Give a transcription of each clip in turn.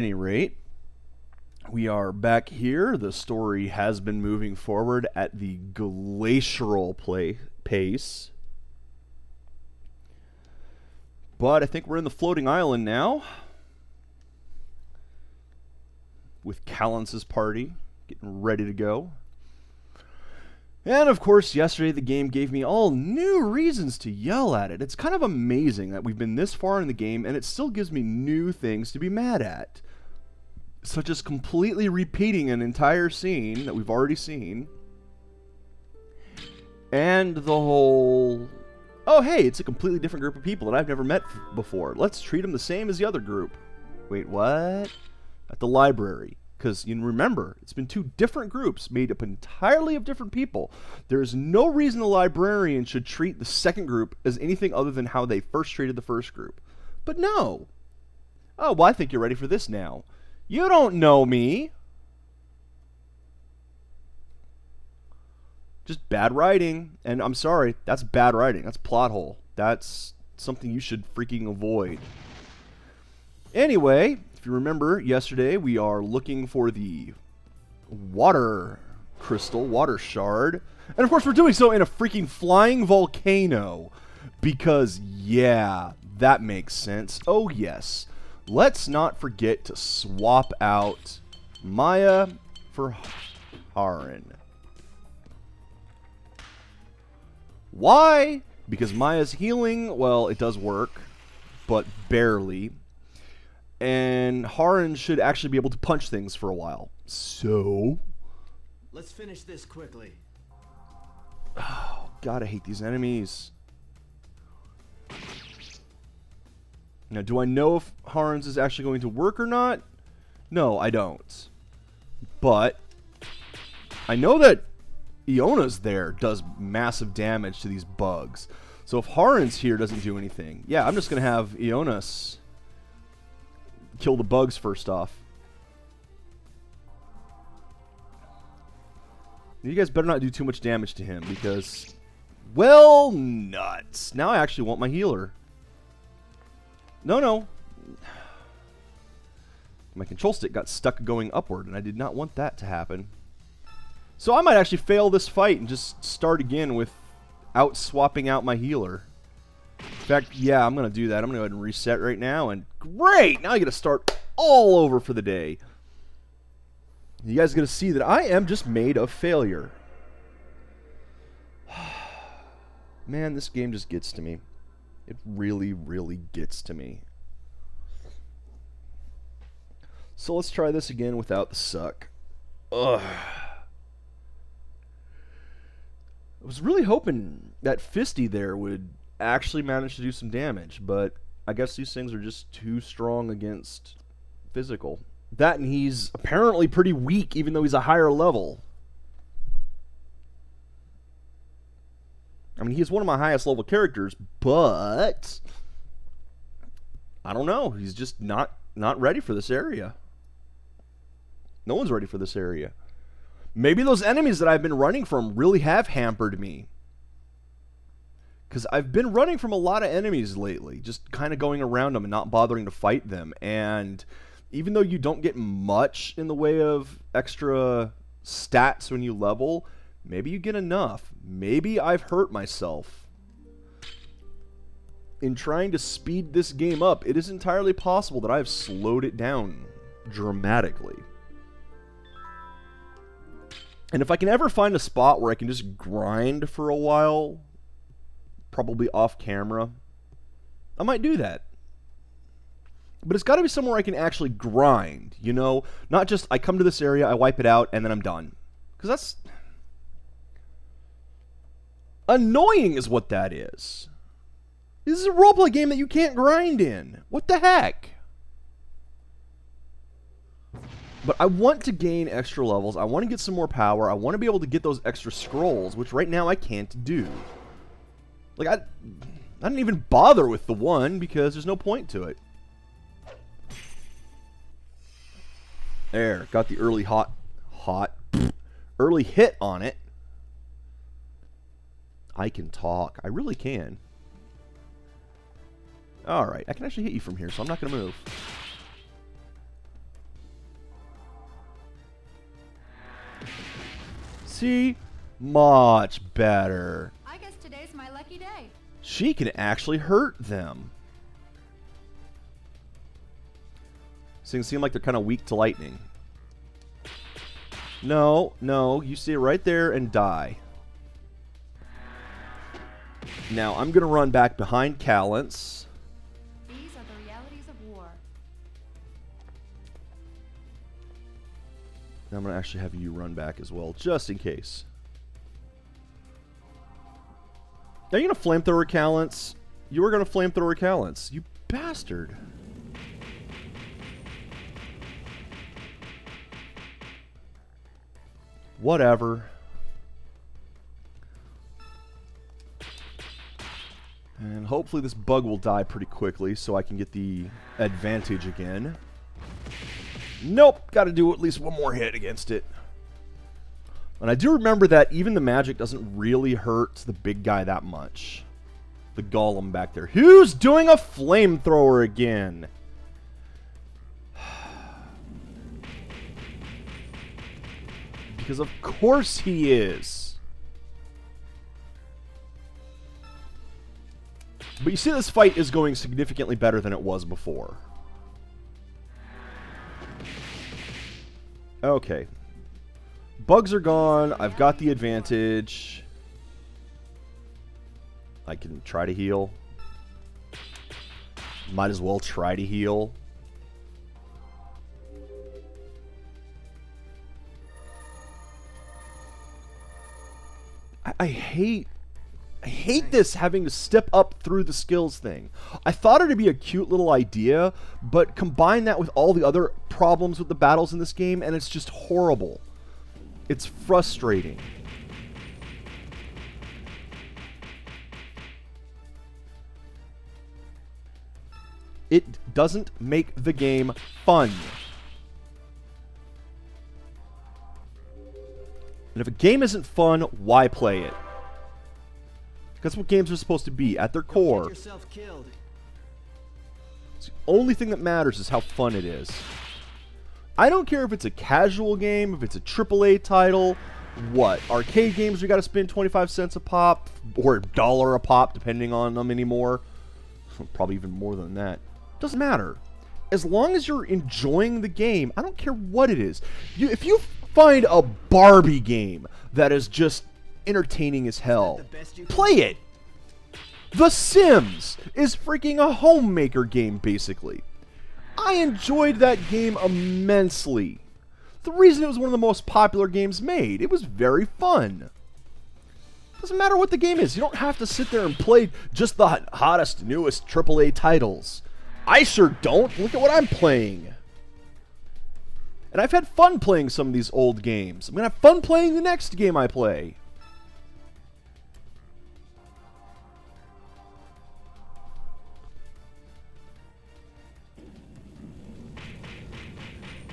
Any rate, we are back here. The story has been moving forward at the glacial pace. But I think we're in the floating island now. With Callance's party getting ready to go. And of course, yesterday the game gave me all new reasons to yell at it. It's kind of amazing that we've been this far in the game and it still gives me new things to be mad at. Such as completely repeating an entire scene that we've already seen. And the whole, oh hey, it's a completely different group of people that I've never met before. Let's treat them the same as the other group. Wait, what? At the library. Because you remember, it's been two different groups made up entirely of different people. There is no reason the librarian should treat the second group as anything other than how they first treated the first group. But no. Oh, well, I think you're ready for this now. You don't know me. Just bad writing. And I'm sorry, that's bad writing. That's plot hole. That's something you should freaking avoid. Anyway, if you remember, yesterday we are looking for the water crystal, water shard. And of course we're doing so in a freaking flying volcano. Because, yeah, that makes sense. Oh, yes. Let's not forget to swap out Maya for Haran. Why? Because Maya's healing, well, it does work, but barely. And Haran should actually be able to punch things for a while. So, let's finish this quickly. Oh, God, I hate these enemies. Now, do I know if Haran's is actually going to work or not? No, I don't. But I know that Iona's there does massive damage to these bugs. So if Haran's here doesn't do anything, yeah, I'm just going to have Iona's kill the bugs first off. You guys better not do too much damage to him because, well, nuts. Now I actually want my healer. No. My control stick got stuck going upward, and I did not want that to happen. So I might actually fail this fight and just start again without swapping out my healer. In fact, yeah, I'm going to do that. I'm going to go ahead and reset right now, and great! Now I get to start all over for the day. You guys are going to see that I am just made of failure. Man, this game just gets to me. It really, really gets to me. So let's try this again without the suck. Ugh. I was really hoping that Fisty there would actually manage to do some damage, but I guess these things are just too strong against physical. That and he's apparently pretty weak even though he's a higher level. I mean, he's one of my highest level characters, but I don't know. He's just not ready for this area. No one's ready for this area. Maybe those enemies that I've been running from really have hampered me. Because I've been running from a lot of enemies lately, just kind of going around them and not bothering to fight them. And even though you don't get much in the way of extra stats when you level, maybe you get enough. Maybe I've hurt myself. In trying to speed this game up, it is entirely possible that I've slowed it down dramatically. And if I can ever find a spot where I can just grind for a while, probably off camera, I might do that. But it's got to be somewhere I can actually grind, you know? Not just, I come to this area, I wipe it out, and then I'm done. Because that's annoying is what that is. This is a roleplay game that you can't grind in. What the heck? But I want to gain extra levels. I want to get some more power. I want to be able to get those extra scrolls, which right now I can't do. Like, I didn't even bother with the one because there's no point to it. There, got the early early hit on it. I can talk. I really can. Alright, I can actually hit you from here, so I'm not going to move. See? Much better. I guess today's my lucky day. She can actually hurt them. So you can seem like they're kind of weak to lightning. No, no, you stay right there and die. Now, I'm going to run back behind Callance. These are the realities of war. Now I'm going to actually have you run back as well, just in case. Are you going to flamethrower Callance? You were going to flamethrower Callance. You bastard. Whatever. And hopefully this bug will die pretty quickly so I can get the advantage again. Nope, got to do at least one more hit against it. And I do remember that even the magic doesn't really hurt the big guy that much. The golem back there. Who's doing a flamethrower again? Because of course he is. But you see this fight is going significantly better than it was before. Okay. Bugs are gone. I've got the advantage. I can try to heal. Might as well try to heal. I hate this having to step up through the skills thing. I thought it'd be a cute little idea, but combine that with all the other problems with the battles in this game, and it's just horrible. It's frustrating. It doesn't make the game fun. And if a game isn't fun, why play it? That's what games are supposed to be, at their core. Get yourself killed. It's the only thing that matters is how fun it is. I don't care if it's a casual game, if it's a AAA title, what? Arcade games, we gotta spend 25 cents a pop, or $1 a pop, depending on them anymore. Probably even more than that. Doesn't matter. As long as you're enjoying the game, I don't care what it is. If you find a Barbie game that is just entertaining as hell, play it. The Sims is freaking a homemaker game, basically. I enjoyed that game immensely. The reason it was one of the most popular games made. It was very fun. Doesn't matter what the game is. You don't have to sit there and play just the hottest, newest AAA titles. I sure don't. Look at what I'm playing. And I've had fun playing some of these old games. I'm going to have fun playing the next game I play.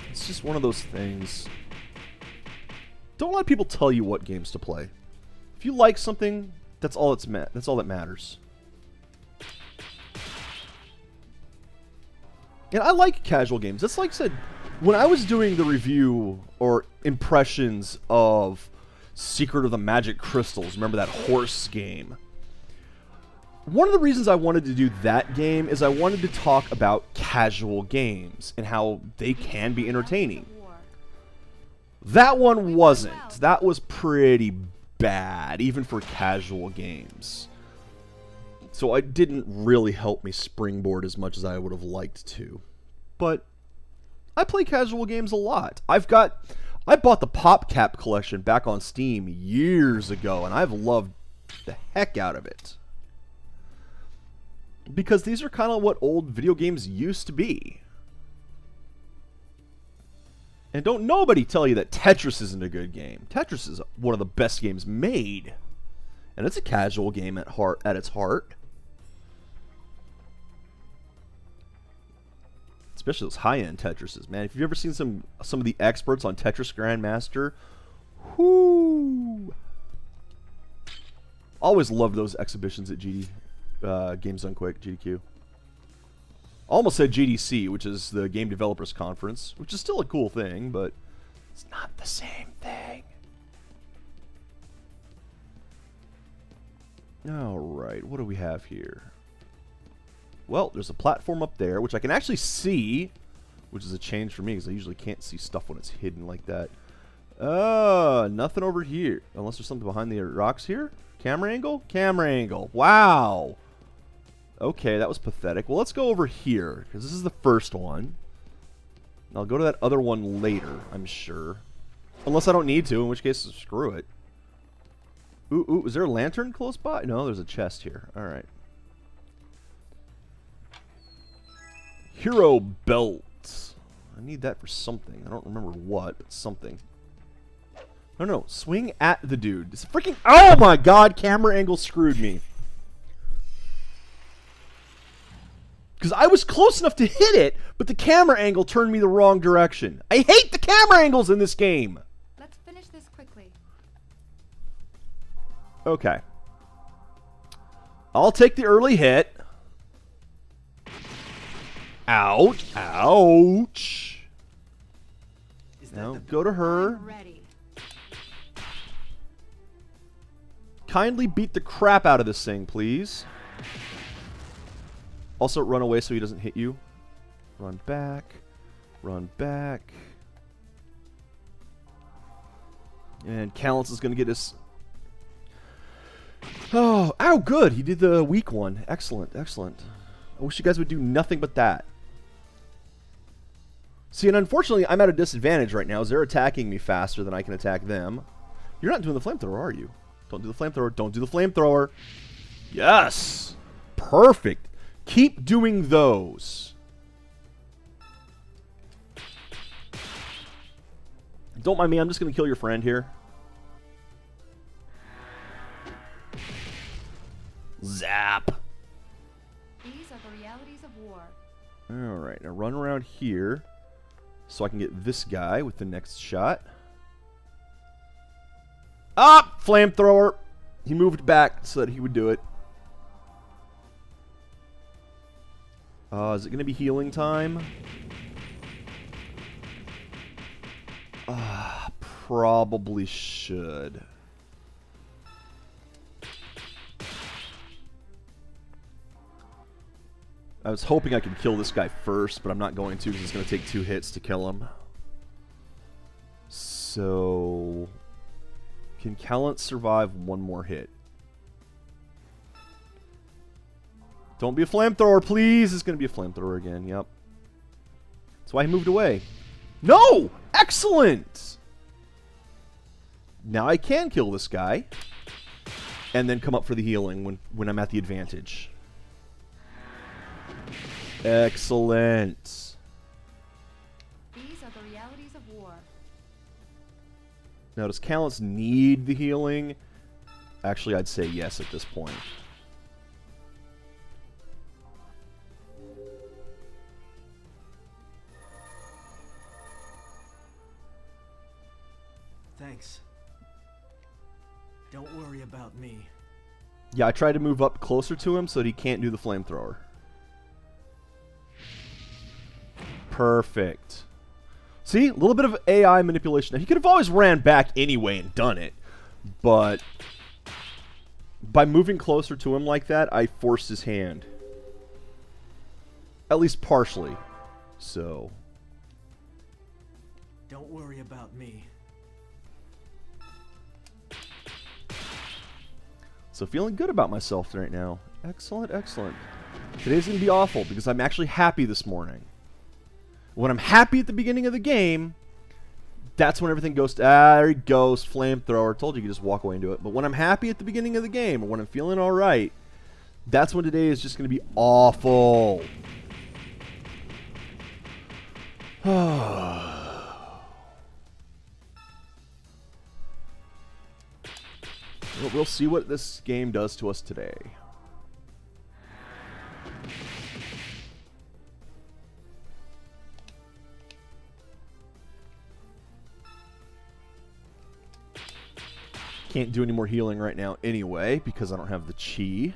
It's just one of those things. Don't let people tell you what games to play. If you like something, that's all that matters. And I like casual games. That's like I said, when I was doing the review or impressions of Secret of the Magic Crystals, remember that horse game? One of the reasons I wanted to do that game is I wanted to talk about casual games and how they can be entertaining. That one wasn't. That was pretty bad, even for casual games. So it didn't really help me springboard as much as I would have liked to. But I play casual games a lot. I bought the PopCap collection back on Steam years ago, and I've loved the heck out of it. Because these are kind of what old video games used to be. And don't nobody tell you that Tetris isn't a good game. Tetris is one of the best games made. And it's a casual game at its heart. Especially those high-end Tetrises, man. If you've ever seen some of the experts on Tetris Grandmaster, whoo! Always loved those exhibitions at Games Done Quick, GDQ. Almost said GDC, which is the Game Developers Conference, which is still a cool thing, but it's not the same thing. Alright, what do we have here? Well, there's a platform up there, which I can actually see, which is a change for me, because I usually can't see stuff when it's hidden like that. Nothing over here. Unless there's something behind the rocks here? Camera angle? Camera angle. Wow! Okay, that was pathetic. Well, let's go over here, because this is the first one. And I'll go to that other one later, I'm sure. Unless I don't need to, in which case, screw it. Ooh, is there a lantern close by? No, there's a chest here. Alright. Hero belt. I need that for something. I don't remember what, but something. No. Swing at the dude. It's freaking... Oh my god! Camera angle screwed me. Because I was close enough to hit it, but the camera angle turned me the wrong direction. I hate the camera angles in this game! Let's finish this quickly. Okay. I'll take the early hit. Ouch. Ouch. Now go to her. I'm ready. Kindly beat the crap out of this thing, please. Also, run away so he doesn't hit you. Run back. Run back. And Callens is going to get his... Oh, ow, good. He did the weak one. Excellent, excellent. I wish you guys would do nothing but that. See, and unfortunately, I'm at a disadvantage right now as they're attacking me faster than I can attack them. You're not doing the flamethrower, are you? Don't do the flamethrower. Don't do the flamethrower. Yes! Perfect. Keep doing those. Don't mind me. I'm just going to kill your friend here. Zap. These are the realities of war. Alright, now run around here so I can get this guy with the next shot. Ah! Flamethrower! He moved back so that he would do it. Is it going to be healing time? Probably should. I was hoping I could kill this guy first, but I'm not going to because it's going to take 2 hits to kill him. So... Can Callens survive 1 more hit? Don't be a flamethrower, please! It's going to be a flamethrower again, yep. That's why he moved away. No! Excellent! Now I can kill this guy. And then come up for the healing when I'm at the advantage. Excellent. These are the realities of war. Now, does Callens need the healing? Actually, I'd say yes at this point. Thanks. Don't worry about me. Yeah, I tried to move up closer to him so that he can't do the flamethrower. Perfect. See? A little bit of AI manipulation. Now, he could have always ran back anyway and done it. But by moving closer to him like that, I forced his hand. At least partially. So. Don't worry about me. So feeling good about myself right now. Excellent, excellent. Today's going to be awful because I'm actually happy this morning. When I'm happy at the beginning of the game, that's when everything goes to, there he goes, flamethrower. Told you could just walk away and do it. But when I'm happy at the beginning of the game, or when I'm feeling alright, that's when today is just going to be awful. We'll see what this game does to us today. Can't do any more healing right now anyway, because I don't have the chi.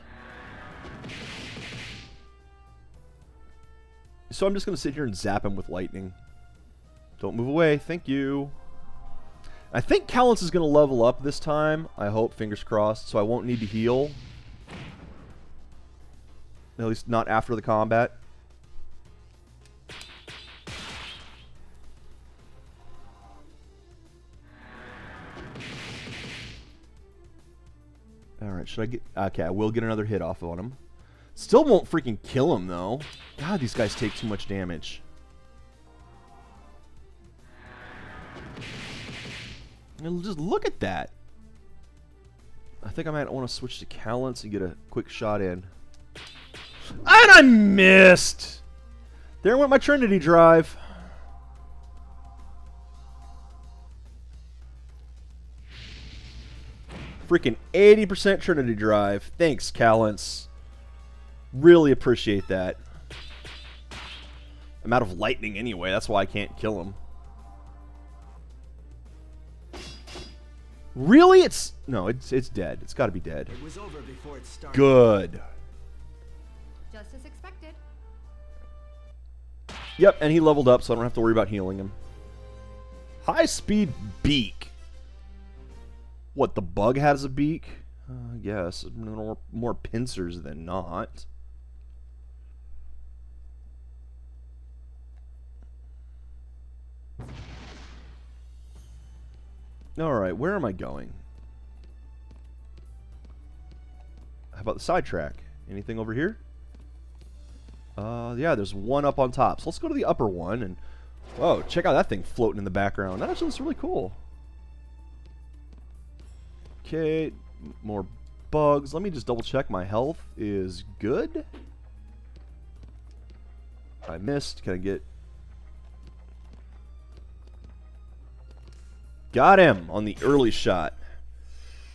So I'm just going to sit here and zap him with lightning. Don't move away. Thank you. I think Callens is going to level up this time. I hope. Fingers crossed. So I won't need to heal. At least not after the combat. Alright, should I get... Okay, I will get another hit off on him. Still won't freaking kill him, though. God, these guys take too much damage. And just look at that. I think I might want to switch to Callants and get a quick shot in. And I missed! There went my Trinity drive. Freaking 80% Trinity drive. Thanks, Callants. Really appreciate that. I'm out of lightning anyway. That's why I can't kill him. Really? It's... No, it's dead. It's got to be dead. It was over before it started. Good. Just as expected. Yep, and he leveled up, so I don't have to worry about healing him. High-speed beak. What, the bug has a beak? Yes, more pincers than not. Alright, where am I going? How about the sidetrack? Anything over here? Yeah, there's one up on top. So let's go to the upper one and... Whoa, check out that thing floating in the background. That actually looks really cool. Okay, more bugs. Let me just double check my health is good. I missed. Can I get... Got him on the early shot.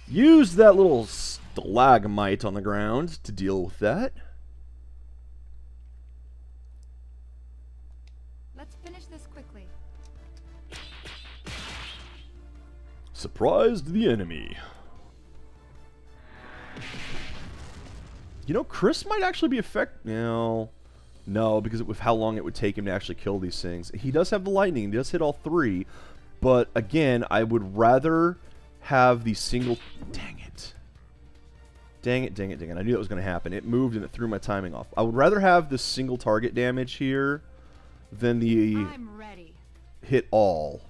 Use that little stalagmite on the ground to deal with that. Let's finish this quickly. Surprised the enemy. You know, Chris might actually be No, because with how long it would take him to actually kill these things. He does have the lightning. He does hit all three. But, again, I would rather have the single... Dang it. Dang it, dang it, dang it. I knew that was going to happen. It moved and it threw my timing off. I would rather have the single target damage here than the I'm ready. hit all.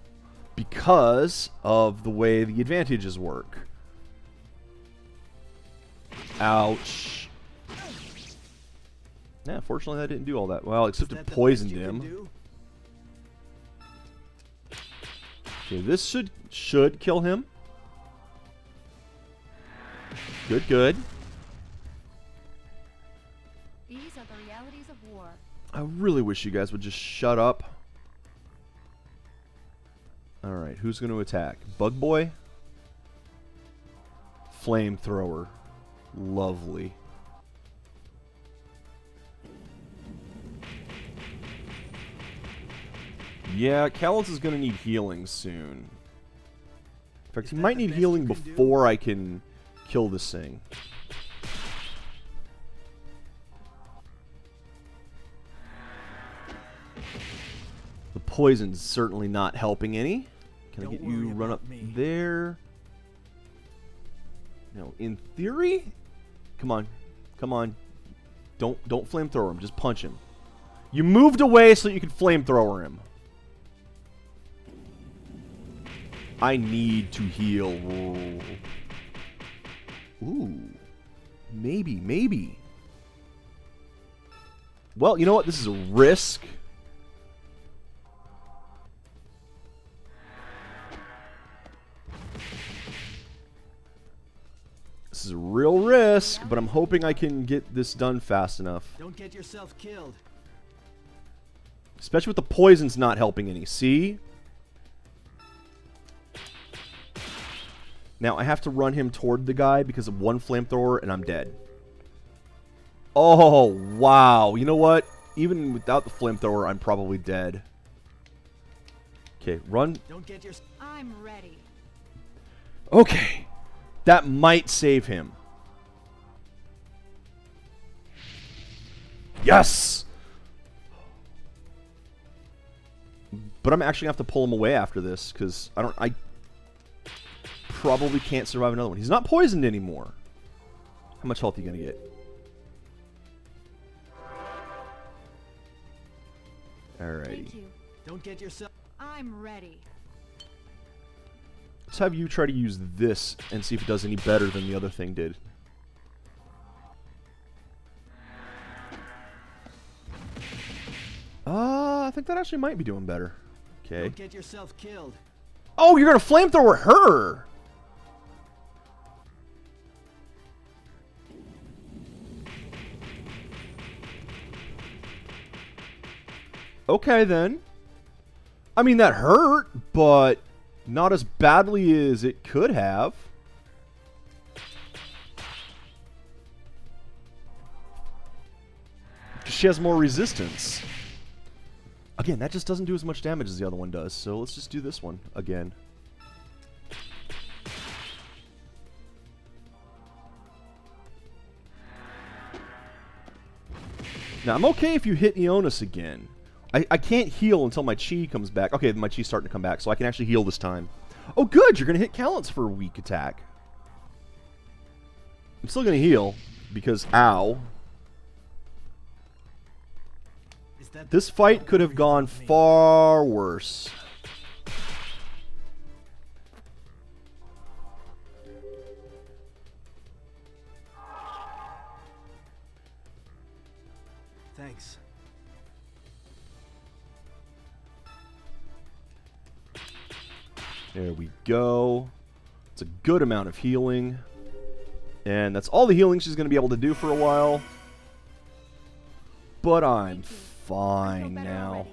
Because of the way the advantages work. Ouch. Yeah, fortunately that didn't do all that well, except it poisoned him. Okay, this should kill him. Good, good. These are the realities of war. I really wish you guys would just shut up. Alright, who's going to attack? Bug Boy? Flamethrower. Lovely. Yeah, Callants is going to need healing soon. In fact, he might need healing before I can kill this thing. The poison's certainly not helping any. Can I get you run up there? No, in theory? Come on. Come on. Don't flamethrower him. Just punch him. You moved away so you could flamethrower him. I need to heal. Ooh. Maybe, maybe. Well, you know what? This is a risk. This is a real risk, but I'm hoping I can get this done fast enough. Don't get yourself killed. Especially with the poisons not helping any. See? Now, I have to run him toward the guy because of one flamethrower, and I'm dead. Oh, wow. You know what? Even without the flamethrower, I'm probably dead. Okay, run. Don't get your... I'm ready. Okay. That might save him. Yes! But I'm actually going to have to pull him away after this, because I probably can't survive another one. He's not poisoned anymore. How much health are you going to get? Alrighty. Thank you. Don't get yourself. I'm ready. Let's have you try to use this and see if it does any better than the other thing did. I think that actually might be doing better. Okay. Don't get yourself killed. Oh, you're gonna flamethrower her! Okay, then. I mean, that hurt, but not as badly as it could have. She has more resistance. Again, that just doesn't do as much damage as the other one does, so let's just do this one again. Now, I'm okay if you hit Ionis again. I can't heal until my chi comes back. Okay, my chi's starting to come back, so I can actually heal this time. Oh, good! You're going to hit Callants for a weak attack. I'm still going to heal, because ow. Is that This fight could have gone far worse. Thanks. There we go. It's a good amount of healing. And that's all the healing she's going to be able to do for a while. But I'm Thank you. I fine feel better now. already.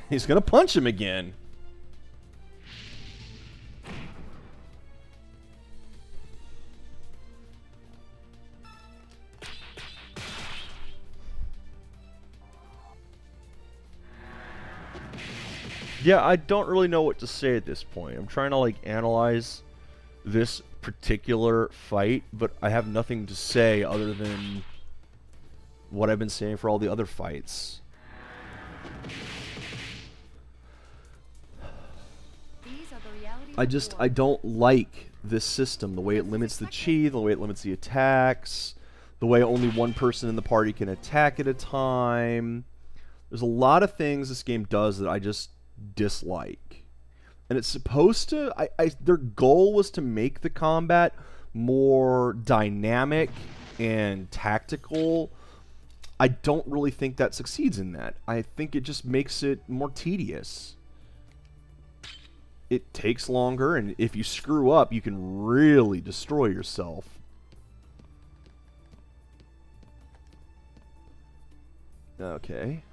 He's going to punch him again. Yeah, I don't really know what to say at this point. I'm trying to, like, analyze this particular fight, but I have nothing to say other than what I've been saying for all the other fights. These are the realities I of just, war. I don't like this system, the way it limits the chi, the way it limits the attacks, the way only one person in the party can attack at a time. There's a lot of things this game does that I just dislike. And it's supposed to, their goal was to make the combat more dynamic and tactical. I don't really think that succeeds in that. I think it just makes it more tedious. It takes longer, and if you screw up, you can really destroy yourself. Okay.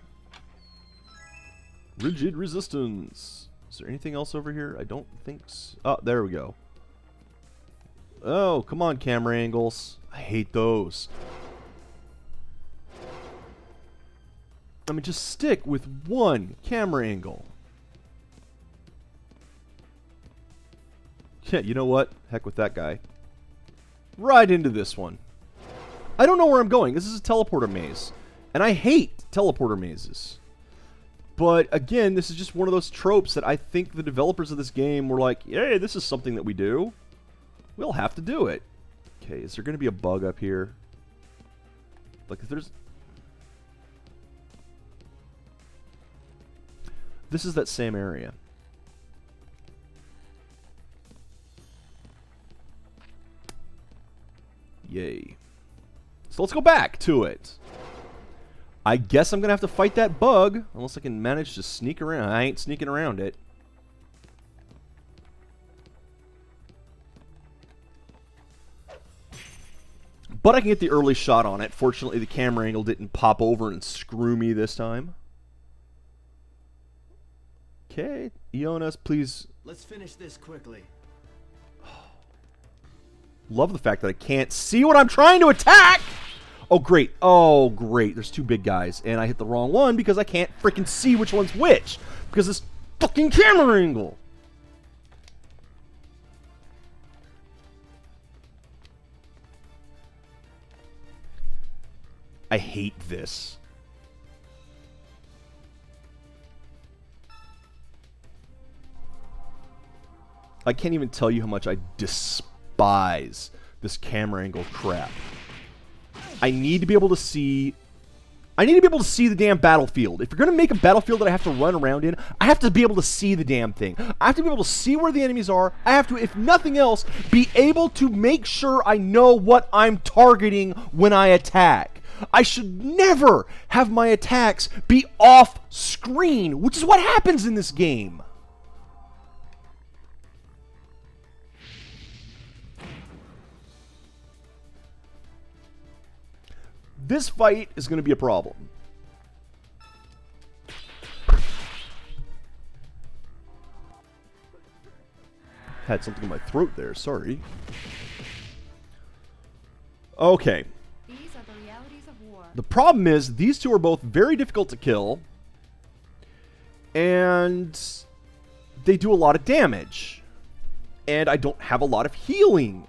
Rigid resistance. Is there anything else over here? I don't think so. Oh, there we go. Oh, come on, camera angles. I hate those. I mean, just stick with one camera angle. Yeah, you know what? Heck with that guy. Right into this one. I don't know where I'm going. This is a teleporter maze. And I hate teleporter mazes. But again, this is just one of those tropes that I think the developers of this game were like, hey, this is something that we do. We'll have to do it. Okay, is there going to be a bug up here? Like, if there's... This is that same area. Yay. So let's go back to it. I guess I'm going to have to fight that bug, unless I can manage to sneak around. I ain't sneaking around it. But I can get the early shot on it. Fortunately, the camera angle didn't pop over and screw me this time. Okay, Ionis, please. Let's finish this quickly. Love the fact that I can't see what I'm trying to attack! Oh, great. Oh, great. There's two big guys, and I hit the wrong one because I can't freaking see which one's which. Because this fucking camera angle. I hate this. I can't even tell you how much I despise this camera angle crap. I need to be able to see I need to be able to see the damn battlefield. If you're going to make a battlefield that I have to run around in, I have to be able to see the damn thing. I have to be able to see where the enemies are. I have to, if nothing else, be able to make sure I know what I'm targeting when I attack. I should never have my attacks be off screen, which is what happens in this game. This fight is going to be a problem. Had something in my throat there, sorry. Okay. These are the realities of war. The problem is, these two are both very difficult to kill. And they do a lot of damage. And I don't have a lot of healing.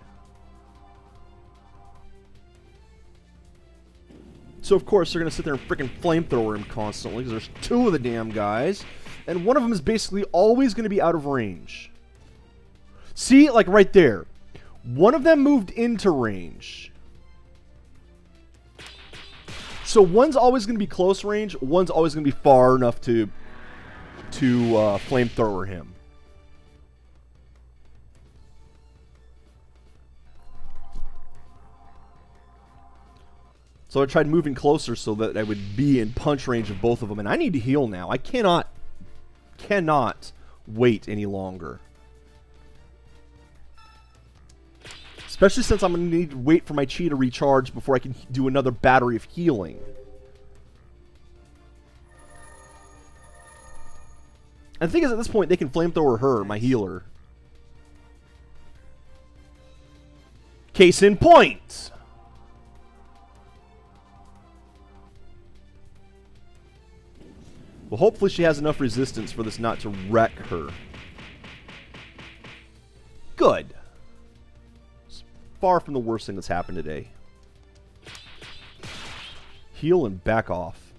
So, of course, they're going to sit there and freaking flamethrower him constantly, because there's two of the damn guys. And one of them is basically always going to be out of range. See, like right there. One of them moved into range. So one's always going to be close range, one's always going to be far enough to flamethrower him. So I tried moving closer so that I would be in punch range of both of them. And I need to heal now. I cannot wait any longer. Especially since I'm going to need to wait for my chi to recharge before I can do another battery of healing. And the thing is, at this point, they can flamethrower her, my healer. Case in point! Well, hopefully she has enough resistance for this not to wreck her. Good. It's far from the worst thing that's happened today. Heal and back off.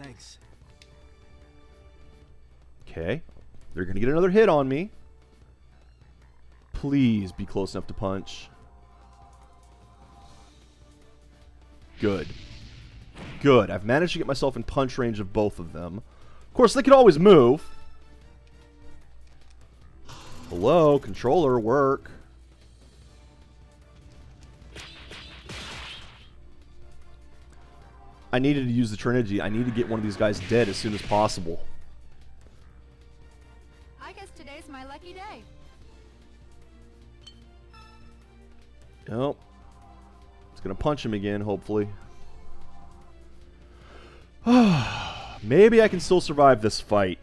Thanks. Okay. They're going to get another hit on me. Please be close enough to punch. Good. Good. I've managed to get myself in punch range of both of them. Of course, they could always move. Hello, controller, work. I needed to use the Trinity. I need to get one of these guys dead as soon as possible. I guess today's my lucky day. Nope. It's going to punch him again, hopefully. Maybe I can still survive this fight.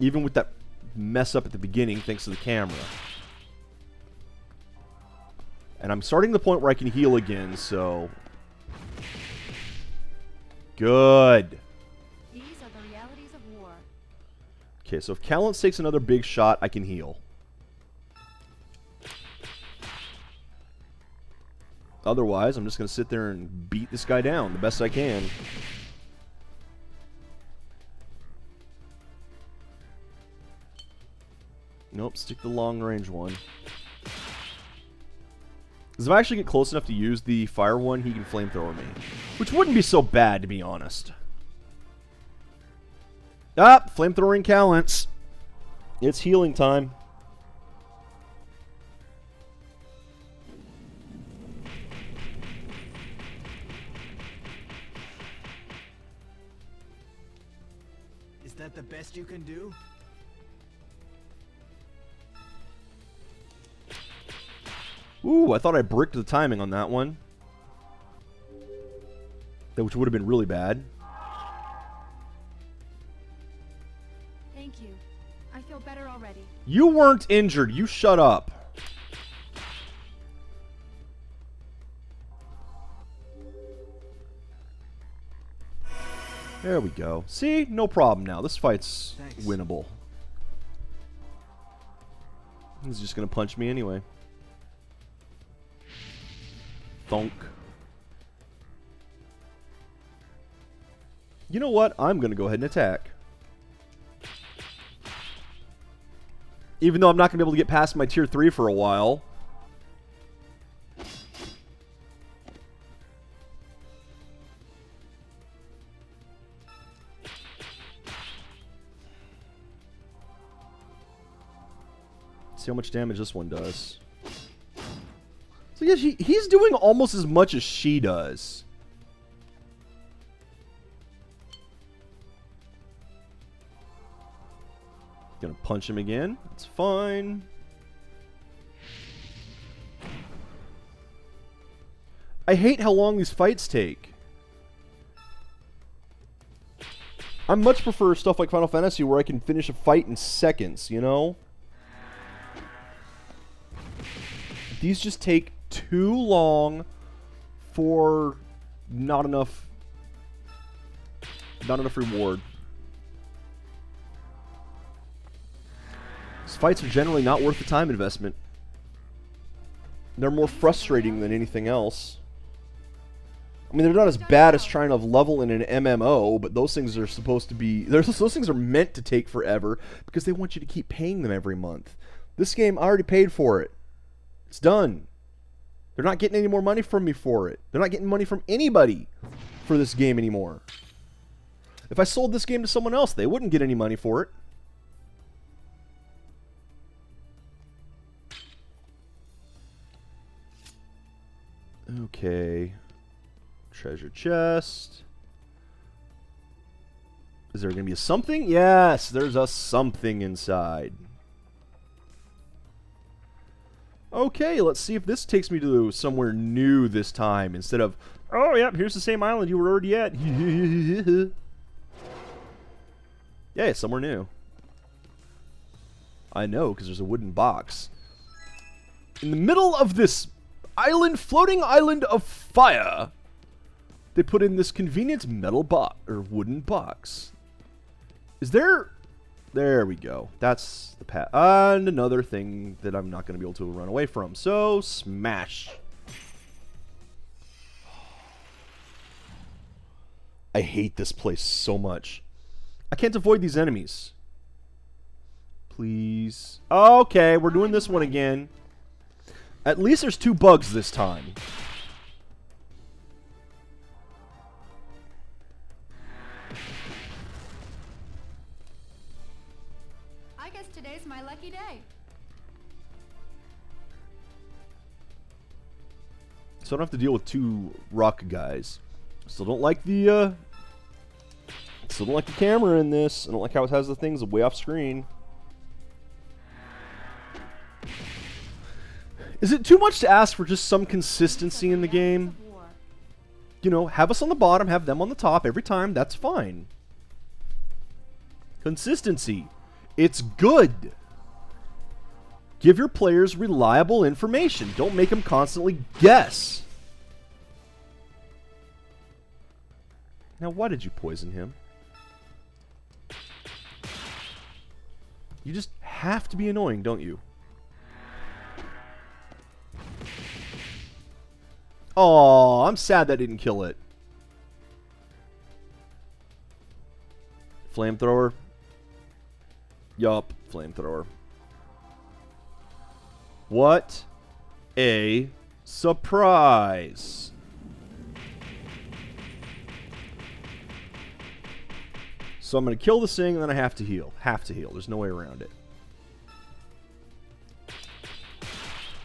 Even with that mess up at the beginning, thanks to the camera. And I'm starting the point where I can heal again, so... Good. These are the realities of war. Okay, so if Callance takes another big shot, I can heal. Otherwise, I'm just going to sit there and beat this guy down the best I can. Nope, stick the long range one. Because if I actually get close enough to use the fire one, he can flamethrower me. Which wouldn't be so bad, to be honest. Ah, flamethrowing Callance. It's healing time. Is that the best you can do? Ooh, I thought I bricked the timing on that one. Which would have been really bad. Thank you. I feel better already. You weren't injured. You shut up. There we go. See? No problem now. This fight's winnable. He's just going to punch me anyway. Thunk. You know what? I'm going to go ahead and attack. Even though I'm not going to be able to get past my tier 3 for a while. See how much damage this one does. So yeah, he's doing almost as much as she does. Gonna punch him again. It's fine. I hate how long these fights take. I much prefer stuff like Final Fantasy where I can finish a fight in seconds, you know? These just take too long for not enough reward. These fights are generally not worth the time investment. They're more frustrating than anything else. I mean, they're not as bad as trying to level in an MMO, but those things are supposed to be... Those things are meant to take forever because they want you to keep paying them every month. This game, I already paid for it. It's done. They're not getting any more money from me for it. They're not getting money from anybody for this game anymore. If I sold this game to someone else, they wouldn't get any money for it. Okay. Treasure chest. Is there going to be a something? Yes, there's a something inside. Okay, let's see if this takes me to somewhere new this time instead of, oh, yep, here's the same island you were already at. Yeah, it's somewhere new. I know, because there's a wooden box. In the middle of this island, floating island of fire, they put in this convenient metal box, or wooden box. Is there... There we go. That's the path. And another thing that I'm not going to be able to run away from. So, smash. I hate this place so much. I can't avoid these enemies. Please. Okay, we're doing this one again. At least there's 2 bugs this time. I guess today's my lucky day. So I don't have to deal with 2 rock guys. Still don't like the camera in this. I don't like how it has the things way off screen. Is it too much to ask for just some consistency in the game? You know, have us on the bottom, have them on the top every time. That's fine. Consistency. It's good. Give your players reliable information. Don't make them constantly guess. Now, why did you poison him? You just have to be annoying, don't you? Oh, I'm sad that didn't kill it. Flamethrower. Yup, flamethrower. What a surprise. So I'm going to kill this thing and then I have to heal. Have to heal. There's no way around it.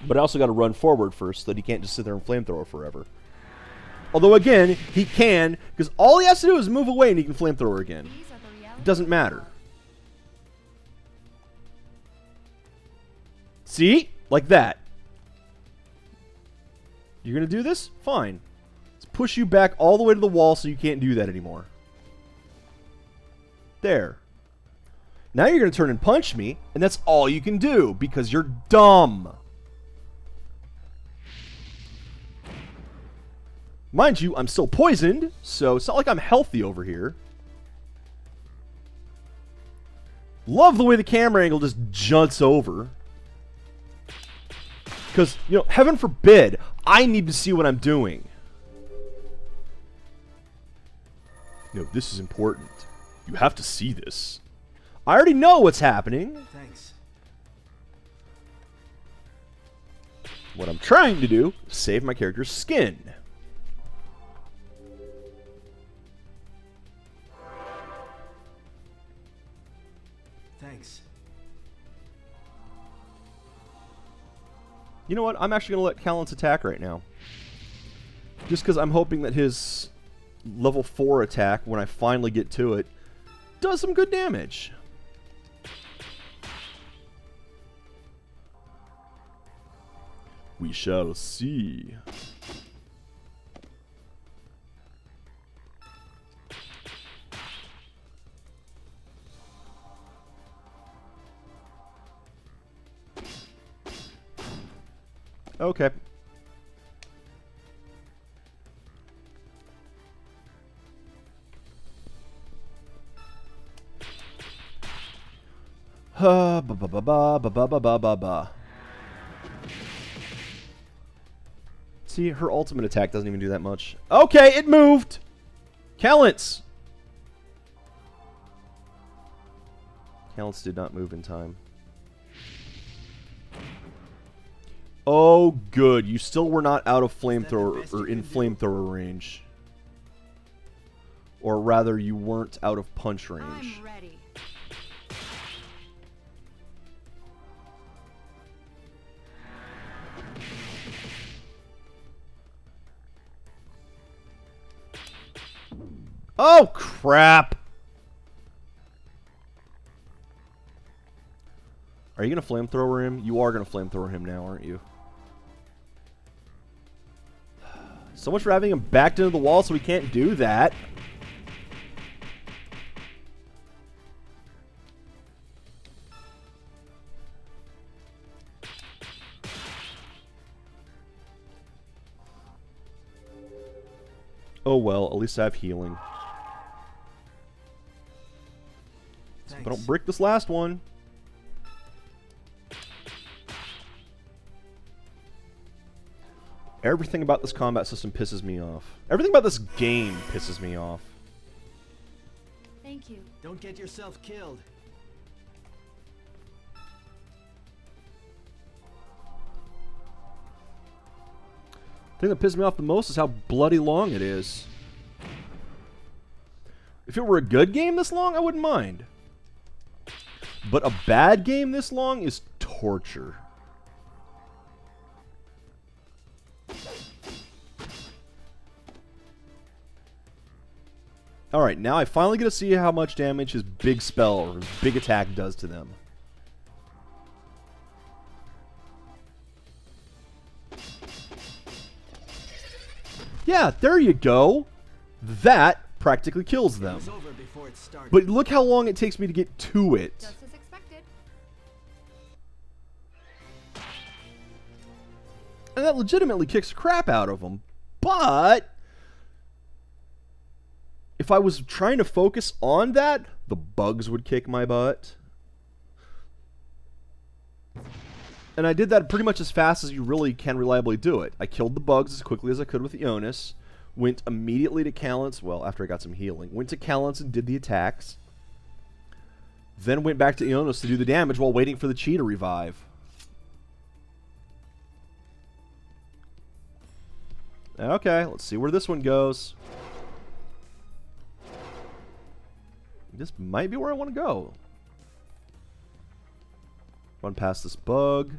But I also got to run forward first so that he can't just sit there and flamethrower forever. Although again, he can, because all he has to do is move away and he can flamethrower again. It doesn't matter. See? Like that. You're going to do this? Fine. Let's push you back all the way to the wall so you can't do that anymore. There. Now you're going to turn and punch me, and that's all you can do because you're dumb. Mind you, I'm still poisoned, so it's not like I'm healthy over here. Love the way the camera angle just jumps over. Because, you know, heaven forbid, I need to see what I'm doing. You know, this is important. You have to see this. I already know what's happening. Thanks. What I'm trying to do is save my character's skin. Thanks. You know what? I'm actually going to let Callance attack right now. Just because I'm hoping that his level 4 attack, when I finally get to it, does some good damage. We shall see. Okay. Ba ba ba ba ba ba ba ba ba ba. See, her ultimate attack doesn't even do that much. Okay, it moved! Callance! Callance did not move in time. Oh, good. You still were not out of flamethrower, or in flamethrower range. Or rather, you weren't out of punch range. I'm ready. Oh, crap! Are you going to flamethrower him? You are going to flamethrower him now, aren't you? So much for having him backed into the wall so we can't do that. Oh well, at least I have healing. Thanks. But don't break this last one. Everything about this combat system pisses me off. Everything about this game pisses me off. Thank you. Don't get yourself killed. The thing that pisses me off the most is how bloody long it is. If it were a good game this long, I wouldn't mind. But a bad game this long is torture. Alright, now I finally get to see how much damage his big spell or his big attack does to them. Yeah, there you go. That practically kills It them. was over before it started. But look how long it takes me to get to it. Just as expected. And that legitimately kicks the crap out of them. But if I was trying to focus on that, the bugs would kick my butt. And I did that pretty much as fast as you really can reliably do it. I killed the bugs as quickly as I could with Ionis. Went immediately to Callance, well, after I got some healing. Went to Callance and did the attacks. Then went back to Ionis to do the damage while waiting for the Chi to revive. Okay, let's see where this one goes. This might be where I want to go. Run past this bug.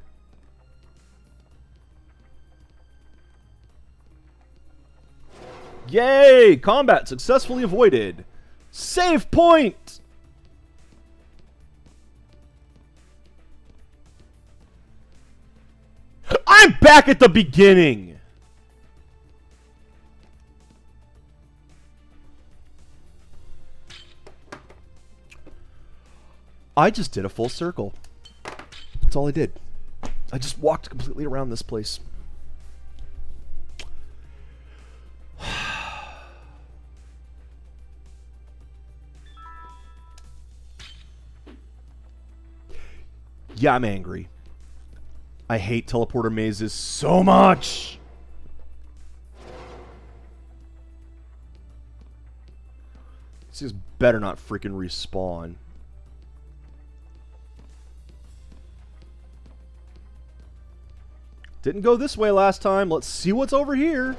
Yay! Combat successfully avoided. Save point! I'm back at the beginning! I just did a full circle. That's all I did. I just walked completely around this place. Yeah, I'm angry. I hate teleporter mazes so much! This just better not freaking respawn. Didn't go this way last time. Let's see what's over here.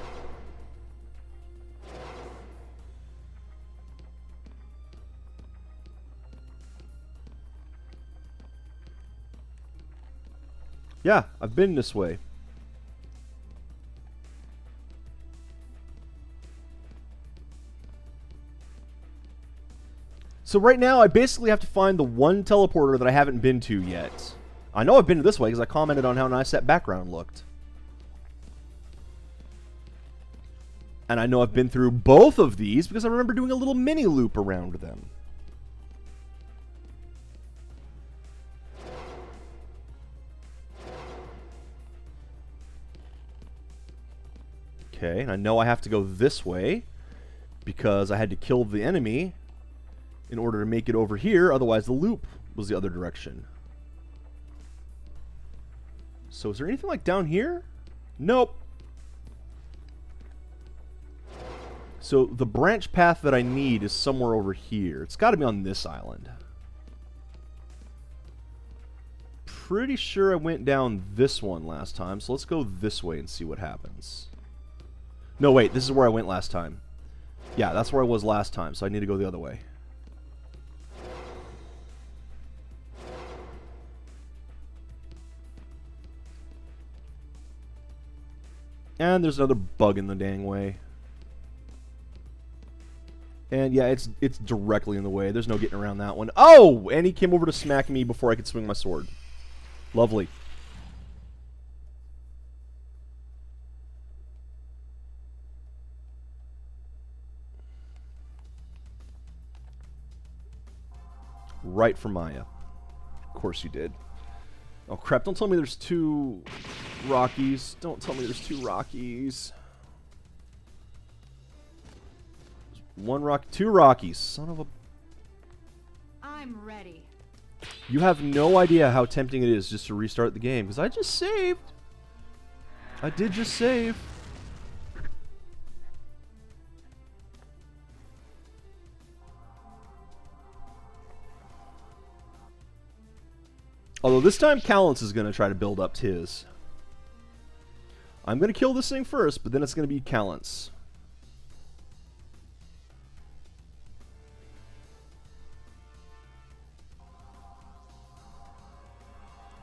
Yeah, I've been this way. So right now, I basically have to find the one teleporter that I haven't been to yet. I know I've been to this way because I commented on how nice that background looked. And I know I've been through both of these because I remember doing a little mini loop around them. Okay, and I know I have to go this way because I had to kill the enemy in order to make it over here, otherwise the loop was the other direction. So is there anything like down here? Nope. So the branch path that I need is somewhere over here. It's got to be on this island. Pretty sure I went down this one last time, so let's go this way and see what happens. No, wait, this is where I went last time. Yeah, that's where I was last time, so I need to go the other way. And there's another bug in the dang way. And yeah, it's directly in the way. There's no getting around that one. Oh! And he came over to smack me before I could swing my sword. Lovely. Right for Maya. Of course you did. Oh crap, don't tell me there's two Rockies. Don't tell me there's two Rockies. One rock, two Rockies. Son of a... I'm ready. You have no idea how tempting it is just to restart the game, because I just saved. I did just save. Although this time Callance is going to try to build up to his. I'm going to kill this thing first, but then it's going to be Callance.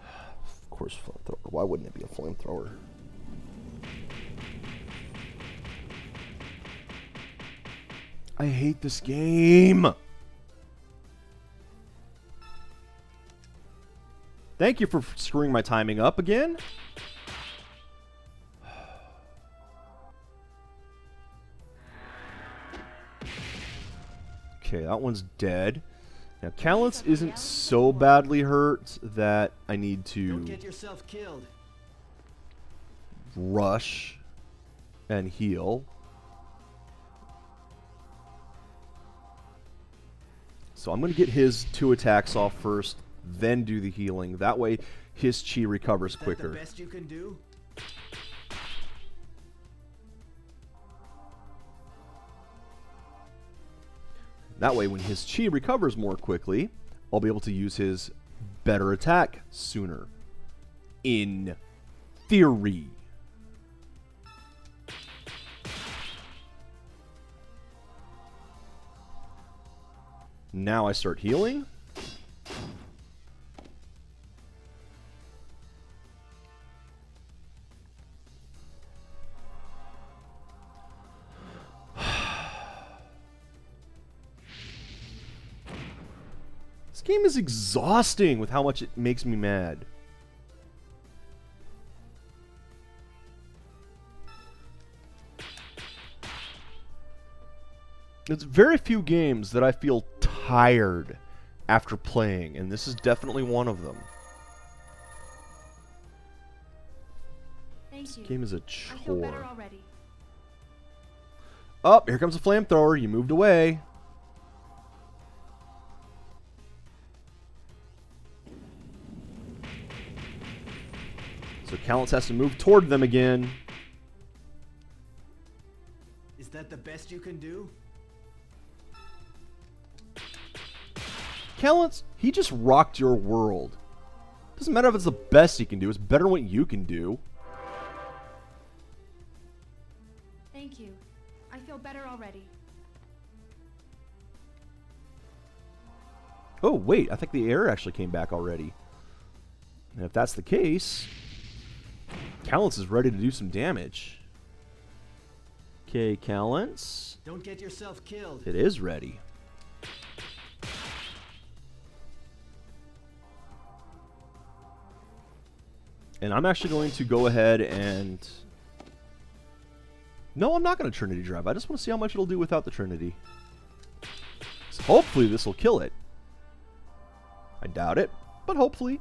Of course, flamethrower. Why wouldn't it be a flamethrower? I hate this game. Thank you for screwing my timing up again. Okay, that one's dead. Now, Callance isn't so badly hurt that I need to Don't get yourself killed. rush and heal. So I'm going to get his 2 attacks off first, then do the healing. That way, his chi recovers quicker. Is that the best you can do? That way, when his chi recovers more quickly, I'll be able to use his better attack sooner. In theory. Now I start healing. This game is exhausting with how much it makes me mad. There's very few games that I feel tired after playing, and this is definitely one of them. Thank you. This game is a I feel better chore. already. Oh, here comes a flamethrower. You moved away. So Callance has to move toward them again. Is that the best you can do? Callance, he just rocked your world. Doesn't matter if it's the best he can do. It's better than what you can do. Thank you. I feel better already. Oh, wait. I think the air actually came back already. And if that's the case, Callence is ready to do some damage. Okay, Callence. Don't get yourself killed. It is ready. And I'm actually going to go ahead and... No, I'm not going to Trinity Drive. I just want to see how much it'll do without the Trinity. So hopefully this will kill it. I doubt it, but hopefully.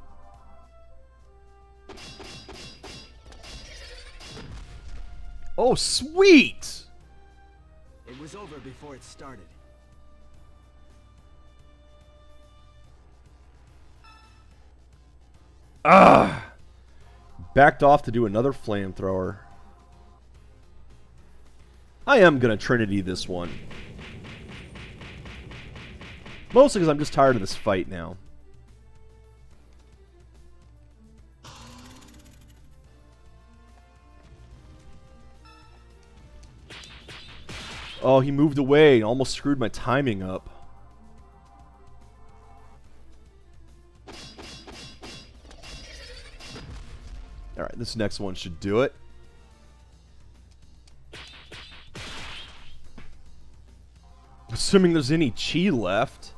Oh, sweet! It was over before it started. Ah! Backed off to do another flamethrower. I am gonna Trinity this one. Mostly because I'm just tired of this fight now. Oh, he moved away and almost screwed my timing up. Alright, this next one should do it. Assuming there's any chi left.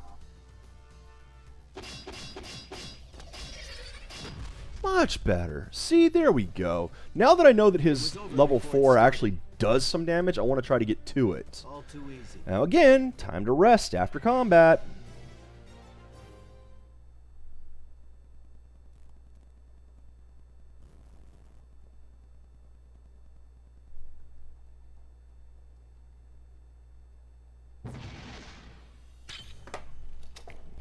Much better. See, there we go. Now that I know that his level 4 actually does some damage, I want to try to get to it. All too easy. Now again, time to rest after combat.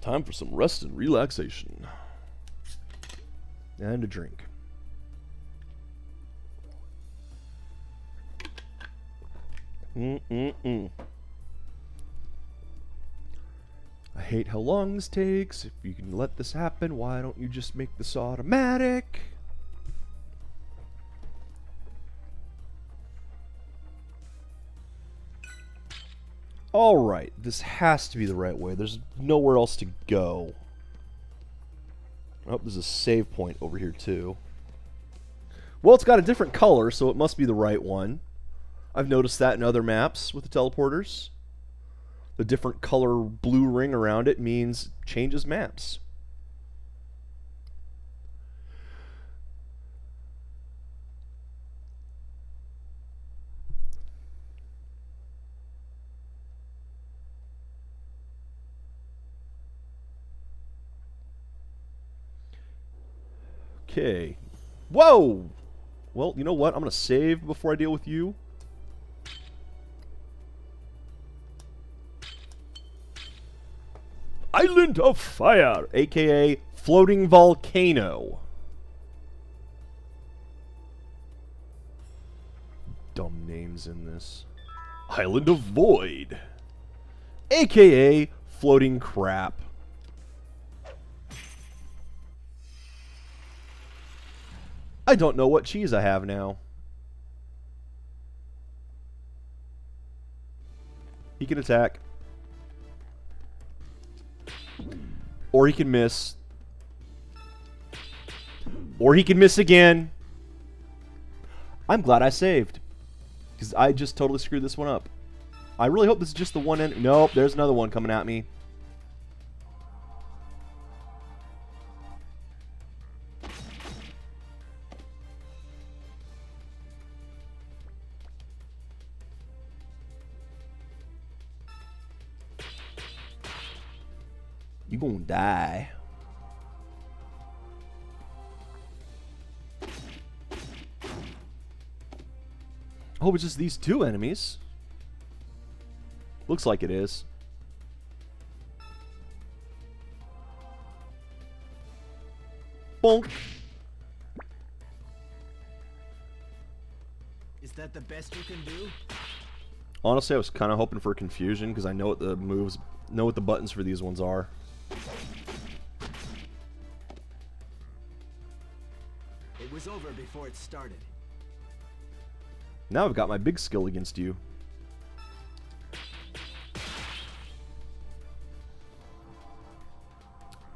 Time for some rest and relaxation. And a drink. I hate how long this takes. If you can let this happen, why don't you just make this automatic? Alright, this has to be the right way. There's nowhere else to go. Oh, there's a save point over here too. Well, it's got a different color, so it must be the right one. I've noticed that in other maps with the teleporters. The different color blue ring around it means changes maps. Okay. Whoa! Well, you know what? I'm going to save before I deal with you. Island of Fire, aka Floating Volcano. Dumb names in this. Island of Void, aka Floating Crap. I don't know what cheese I have now. He can attack. Or he can miss. Or he can miss again. I'm glad I saved. Because I just totally screwed this one up. I really hope this is just the one end. Nope, there's another one coming at me. You gonna die. I hope it's just these two enemies. Looks like it is. Bonk. Is that the best you can do? Honestly, I was kind of hoping for confusion because I know what the moves, know what the buttons for these ones are. It was over before it started. Now I've got my big skill against you.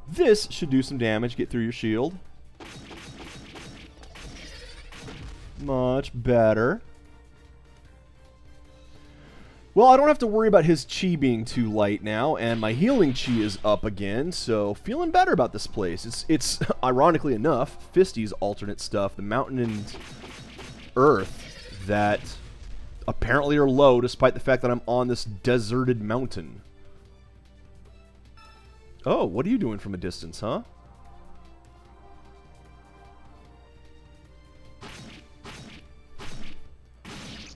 This should do some damage, get through your shield. Much better. Well, I don't have to worry about his chi being too light now, and my healing chi is up again, so feeling better about this place. It's ironically enough, Fisty's alternate stuff, the mountain and earth, that apparently are low despite the fact that I'm on this deserted mountain. Oh, what are you doing from a distance, huh?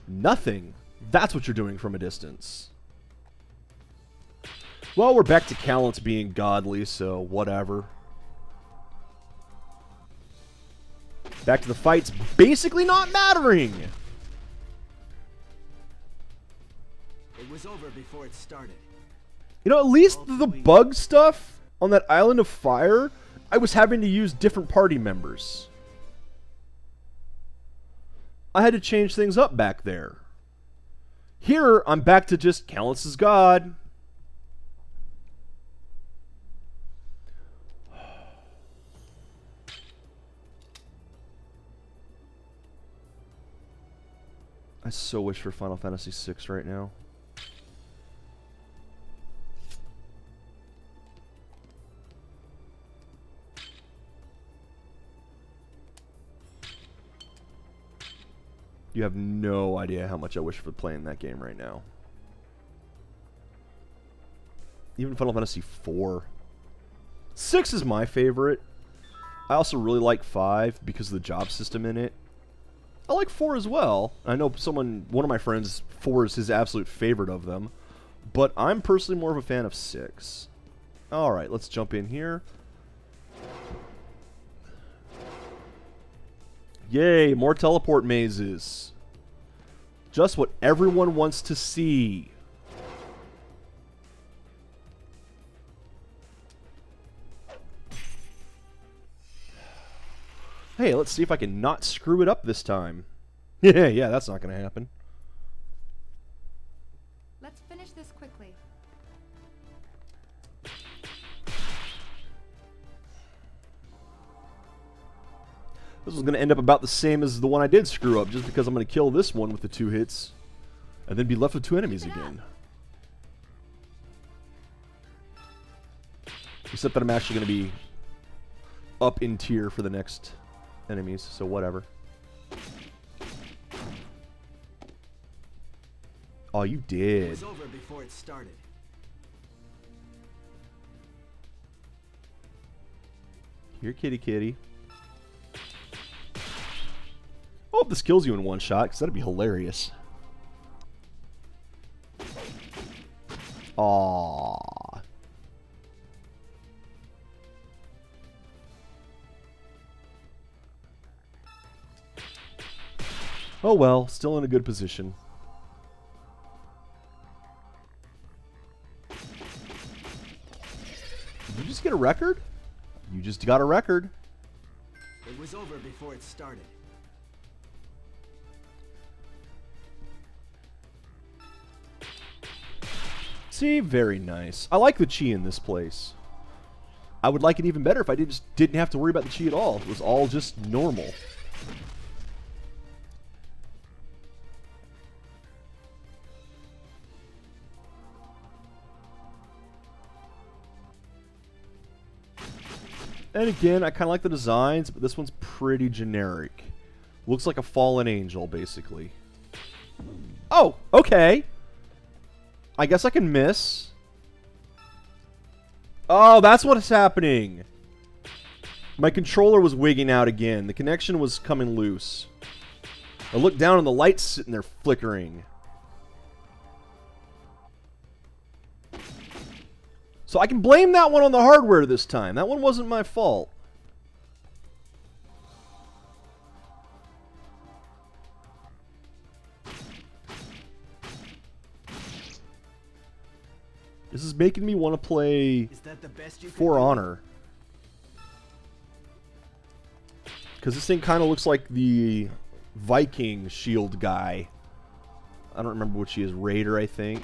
Nothing. That's what you're doing from a distance. Well, we're back to Callant's being godly, so whatever. Back to the fights basically not mattering. It was over before it started. You know, at least the bug stuff on that island of fire, I was having to use different party members. I had to change things up back there. Here, I'm back to just Callant's is God. I so wish for Final Fantasy VI right now. You have no idea how much I wish for playing that game right now. Even Final Fantasy IV. 6 is my favorite. I also really like 5 because of the job system in it. I like 4 as well. I know one of my friends, 4 is his absolute favorite of them. But I'm personally more of a fan of 6. Alright, let's jump in here. Yay, more teleport mazes. Just what everyone wants to see. Hey, let's see if I can not screw it up this time. Yeah, that's not going to happen. Let's finish this quickly. This was going to end up about the same as the one I did screw up, just because I'm going to kill this one with the 2 hits, and then be left with 2 enemies again. Except that I'm actually going to be up in tier for the next enemies, so whatever. Oh, you It did. was over before it started. Here, kitty kitty. I hope this kills you in one shot, because that'd be hilarious. Aww. Oh well, still in a good position. Did you just get a record? You just got a record. It was over before it started. See, very nice. I like the chi in this place. I would like it even better if I just didn't have to worry about the chi at all. It was all just normal. And again, I kind of like the designs, but this one's pretty generic. Looks like a fallen angel, basically. Oh, okay. I guess I can miss. Oh, that's what's happening. My controller was wigging out again. The connection was coming loose. I looked down and the light's sitting there flickering. So I can blame that one on the hardware this time. That one wasn't my fault. This is making me want to play Is that the best you For can do? Honor. Because this thing kind of looks like the Viking shield guy. I don't remember what she is. Raider, I think.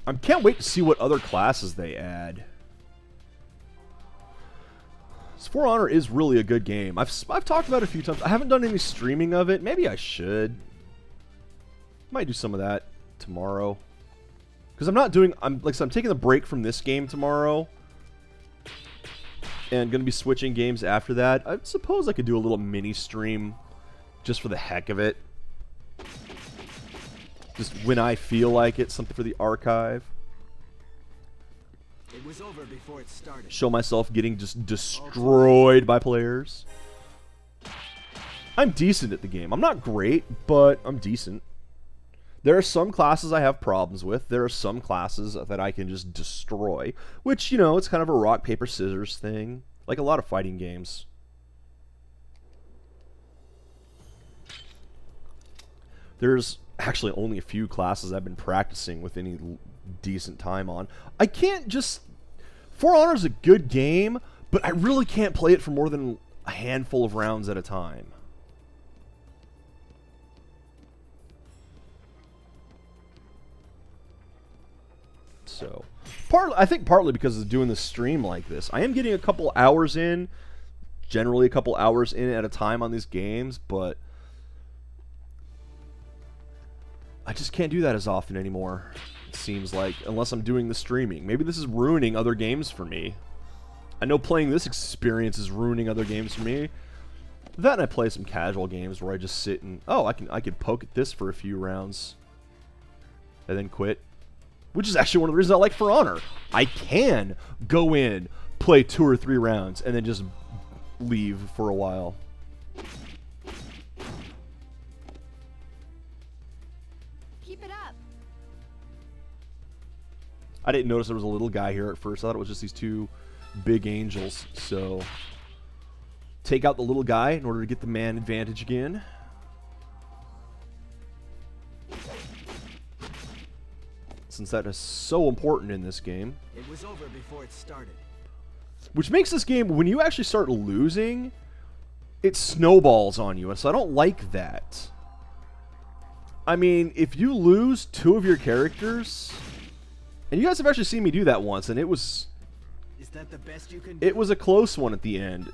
I can't wait to see what other classes they add. For Honor is really a good game. I've talked about it a few times. I haven't done any streaming of it. Maybe I should. Might do some of that tomorrow. Because I'm taking a break from this game tomorrow. And going to be switching games after that. I suppose I could do a little mini stream just for the heck of it. Just when I feel like it, something for the archive. It was over before it started. Show myself getting just destroyed by players. I'm decent at the game. I'm not great, but I'm decent. There are some classes I have problems with. There are some classes that I can just destroy. Which, you know, it's kind of a rock, paper, scissors thing. Like a lot of fighting games. There's actually only a few classes I've been practicing with any decent time on. I can't just... For Honor is a good game, but I really can't play it for more than a handful of rounds at a time. So, I think partly because of doing the stream like this. I am getting a couple hours in, generally a couple hours in at a time on these games, but I just can't do that as often anymore. Seems like, unless I'm doing the streaming. Maybe this is ruining other games for me. I know playing this experience is ruining other games for me. That and I play some casual games where I just sit and, oh, I could poke at this for a few rounds and then quit. Which is actually one of the reasons I like For Honor. I can go in, play 2 or 3 rounds, and then just leave for a while. Keep it up. I didn't notice there was a little guy here at first. I thought it was just these 2 big angels. So, take out the little guy in order to get the man advantage again. Since that is so important in this game. It was over before it started. Which makes this game, when you actually start losing, it snowballs on you. And so I don't like that. I mean, if you lose 2 of your characters... And you guys have actually seen me do that once, and it was... Is that the best you can do? It was a close one at the end.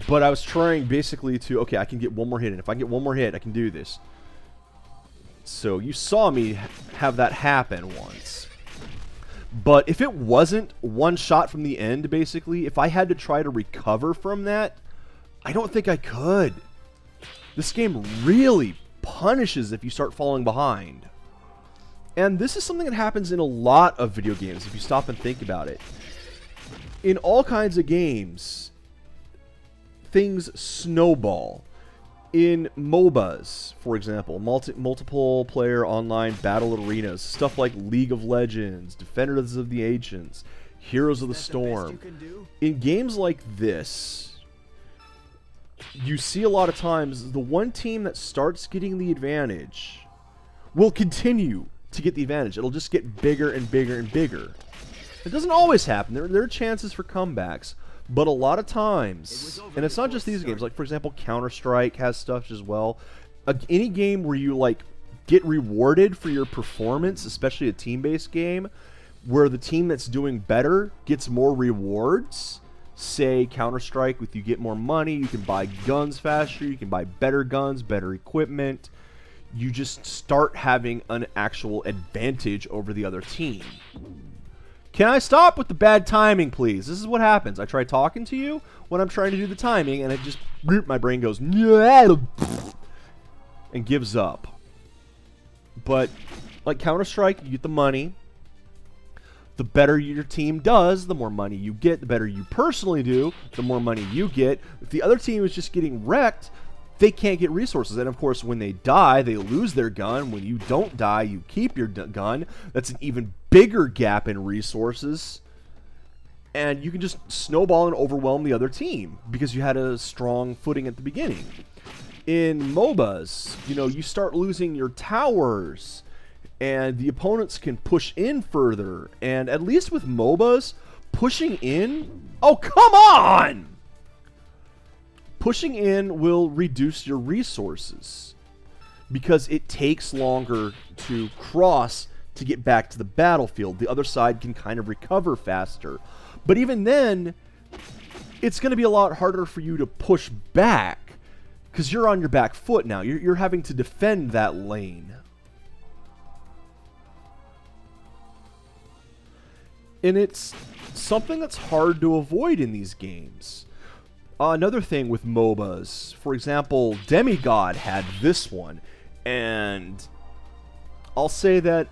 But I was trying basically to... Okay, I can get one more hit, and if I can get one more hit, I can do this. So you saw me have that happen once. But if it wasn't one shot from the end, basically, if I had to try to recover from that, I don't think I could. This game really punishes if you start falling behind. And this is something that happens in a lot of video games, if you stop and think about it. In all kinds of games, things snowball. In MOBAs, for example, multiple player online battle arenas, stuff like League of Legends, Defenders of the Ancients, Heroes of the Storm. In games like this, you see a lot of times the one team that starts getting the advantage will continue to get the advantage. It'll just get bigger and bigger and bigger. It doesn't always happen. There are chances for comebacks. But a lot of times, and it's not just these games, like for example, Counter-Strike has stuff as well. Any game where you like get rewarded for your performance, especially a team-based game, where the team that's doing better gets more rewards. Say Counter-Strike, with you get more money, you can buy guns faster, you can buy better guns, better equipment. You just start having an actual advantage over the other team. Can I stop with the bad timing, please? This is what happens. I try talking to you when I'm trying to do the timing, and it just... My brain goes... And gives up. But, like Counter-Strike, you get the money. The better your team does, the more money you get. The better you personally do, the more money you get. If the other team is just getting wrecked, they can't get resources. And, of course, when they die, they lose their gun. When you don't die, you keep your gun. That's an even bigger gap in resources. And you can just snowball and overwhelm the other team because you had a strong footing at the beginning. In MOBAs, you know, you start losing your towers. and the opponents can push in further. And at least with MOBAs, pushing in... Oh, come on! Pushing in will reduce your resources because it takes longer to cross to get back to the battlefield. The other side can kind of recover faster. But even then, it's going to be a lot harder for you to push back because you're on your back foot now. You're having to defend that lane. And it's something that's hard to avoid in these games. Another thing with MOBAs, for example, Demigod had this one, and I'll say that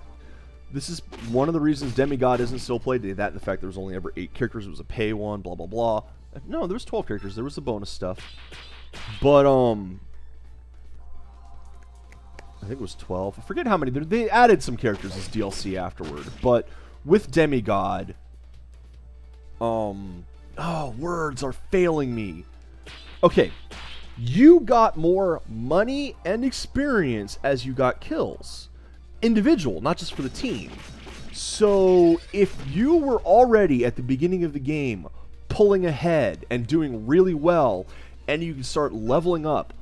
this is one of the reasons Demigod isn't still played today. That and the fact there was only ever 8 characters, it was a pay one, blah blah blah. No, there was 12 characters. There was the bonus stuff, but I think it was 12. I forget how many. They added some characters as DLC afterward, but with Demigod, oh, words are failing me. Okay, you got more money and experience as you got kills. Individual, not just for the team. So, if you were already at the beginning of the game pulling ahead and doing really well, and you can start leveling up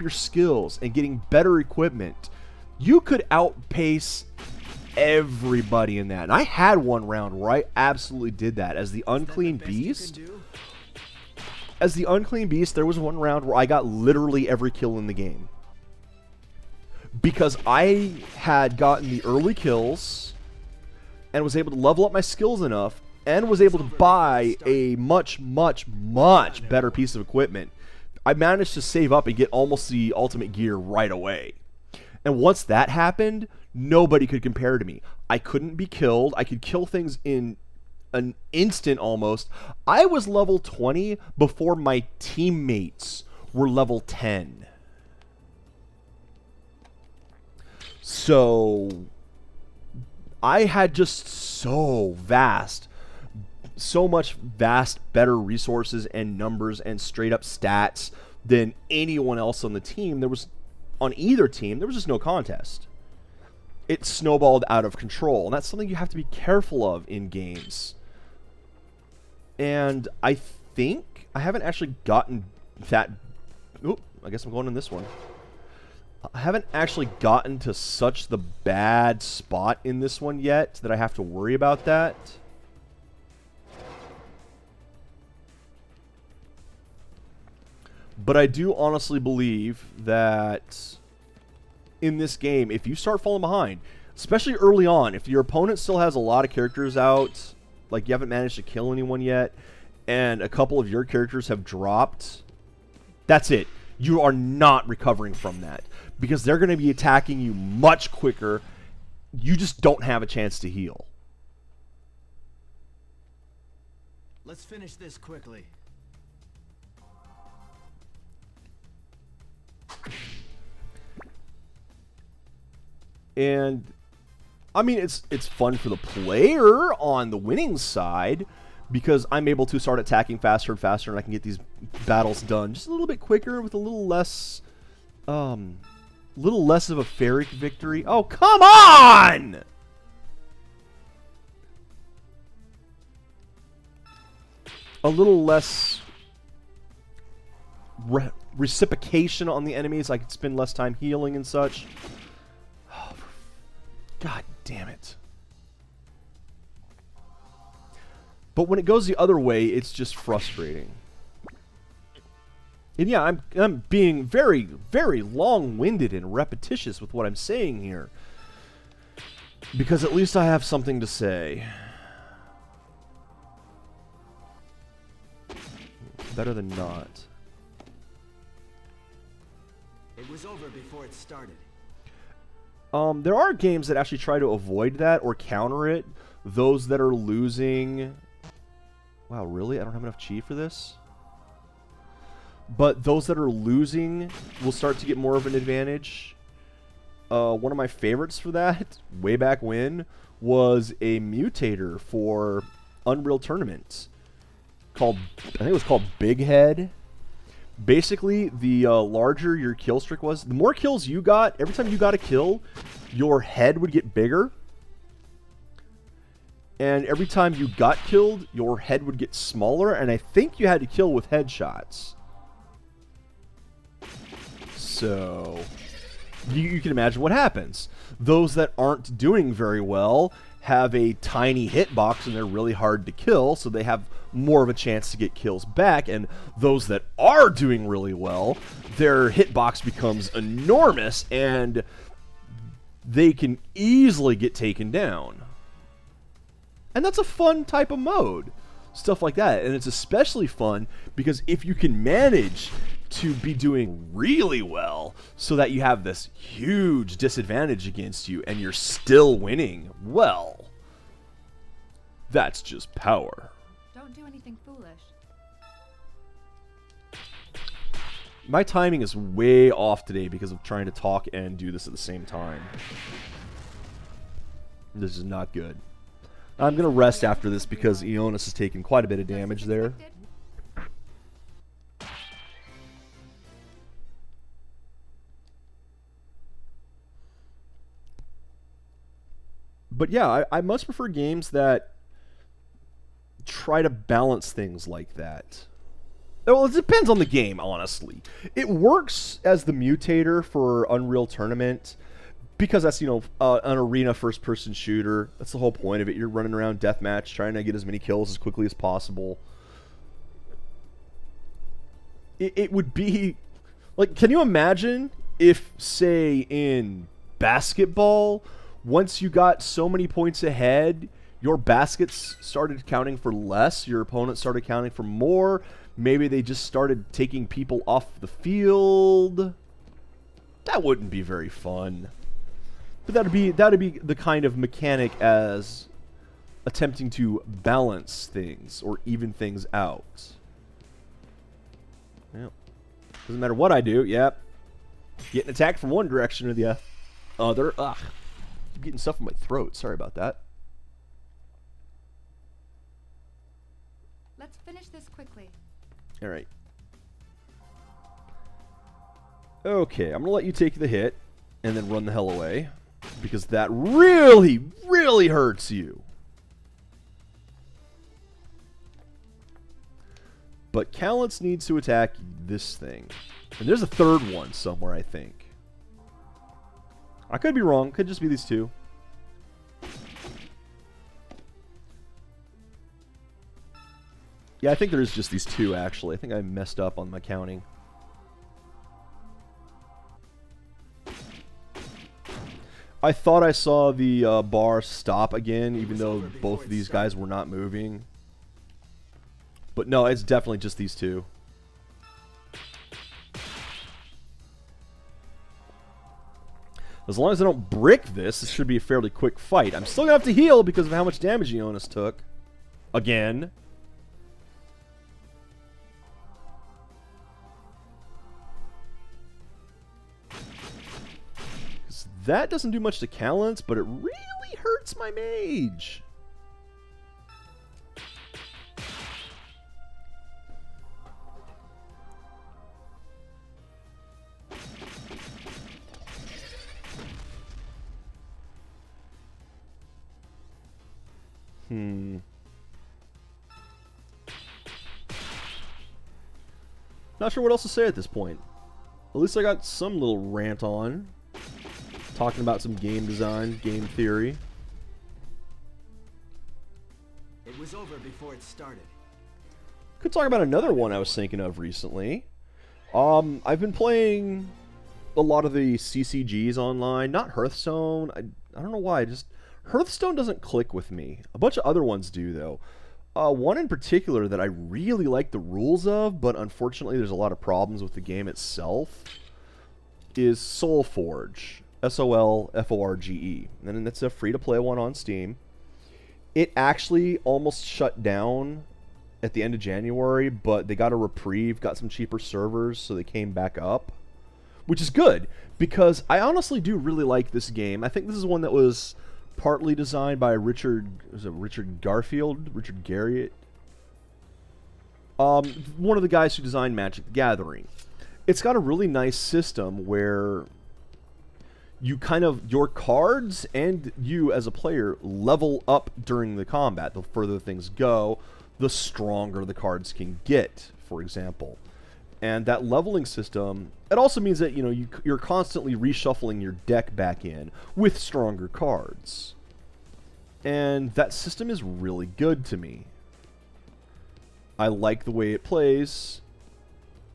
your skills and getting better equipment, you could outpace everybody in that. And I had one round where I absolutely did that as the Unclean Beast. As the Unclean Beast, there was one round where I got literally every kill in the game. Because I had gotten the early kills and was able to level up my skills enough and was able to buy a much, much, much better piece of equipment. I managed to save up and get almost the ultimate gear right away. And once that happened, nobody could compare to me. I couldn't be killed. I could kill things in an instant almost. I was level 20 before my teammates were level 10. So I had just so much better resources and numbers and straight up stats than anyone else on the team. On either team, there was just no contest. It snowballed out of control, and that's something you have to be careful of in games. And I think I haven't actually gotten that... Oop, I guess I'm going in this one. I haven't actually gotten to such the bad spot in this one yet that I have to worry about that. But I do honestly believe that in this game, if you start falling behind, especially early on, if your opponent still has a lot of characters out, like you haven't managed to kill anyone yet, and a couple of your characters have dropped, that's it. You are not recovering from that. Because they're going to be attacking you much quicker. You just don't have a chance to heal. Let's finish this quickly. And I mean, it's fun for the player on the winning side because I'm able to start attacking faster and faster, and I can get these battles done just a little bit quicker with a little less of a Pyrrhic victory. Oh, come on! A little less reciprocation on the enemies. I could spend less time healing and such. Oh, God damn it. But when it goes the other way, it's just frustrating. And yeah, I'm being very, very long-winded and repetitious with what I'm saying here. Because at least I have something to say. Better than not. It was over before it started. There are games that actually try to avoid that or counter it. Those that are losing... Wow, really? I don't have enough chi for this? But those that are losing will start to get more of an advantage. One of my favorites for that, way back when, was a mutator for Unreal Tournament. I think it was called Big Head. Basically, the larger your kill streak was, the more kills you got, every time you got a kill, your head would get bigger. And every time you got killed, your head would get smaller, and I think you had to kill with headshots. So, you can imagine what happens. Those that aren't doing very well have a tiny hitbox and they're really hard to kill, so they have more of a chance to get kills back. And those that are doing really well, their hitbox becomes enormous and they can easily get taken down. And that's a fun type of mode. Stuff like that. And it's especially fun because if you can manage to be doing really well so that you have this huge disadvantage against you and you're still winning, well, that's just power. Don't do anything foolish. My timing is way off today because of trying to talk and do this at the same time. This is not good. I'm going to rest after this because Ionis has taken quite a bit of damage there. But yeah, I much prefer games that try to balance things like that. Well, it depends on the game, honestly. It works as the mutator for Unreal Tournament because that's, you know, an arena first-person shooter. That's the whole point of it. You're running around deathmatch, trying to get as many kills as quickly as possible. It would be... Like, can you imagine if, say, in basketball, once you got so many points ahead, your baskets started counting for less, your opponent started counting for more, maybe they just started taking people off the field? That wouldn't be very fun. But that'd be the kind of mechanic as attempting to balance things or even things out. Yep. Doesn't matter what I do, yep. Getting attacked from one direction or the other. Ugh. I'm getting stuff in my throat. Sorry about that. Let's finish this quickly. Alright. Okay, I'm going to let you take the hit and then run the hell away. Because that really, really hurts you. But Callance needs to attack this thing. And there's a third one somewhere, I think. I could be wrong. Could just be these two. Yeah, I think there's just these two, actually. I think I messed up on my counting. I thought I saw the bar stop again, even though both of these guys were not moving. But no, it's definitely just these two. As long as I don't brick this, this should be a fairly quick fight. I'm still going to have to heal because of how much damage Ionis took. Again. That doesn't do much to Callance, but it really hurts my mage. Not sure what else to say at this point. At least I got some little rant on. Talking about some game design, game theory. It was over before it started. Could talk about another one I was thinking of recently. I've been playing a lot of the CCGs online. Not Hearthstone. I don't know why. Just Hearthstone doesn't click with me. A bunch of other ones do, though. One in particular that I really like the rules of, but unfortunately there's a lot of problems with the game itself, is SolForge. SolForge. And it's a free-to-play one on Steam. It actually almost shut down at the end of January, but they got a reprieve, got some cheaper servers, so they came back up. Which is good, because I honestly do really like this game. I think this is one that was partly designed by Richard Garfield? Richard Garriott? One of the guys who designed Magic the Gathering. It's got a really nice system where you kind of, your cards and you as a player level up during the combat. The further things go, the stronger the cards can get, for example. And that leveling system, it also means that, you know, you're constantly reshuffling your deck back in with stronger cards. And that system is really good to me. I like the way it plays.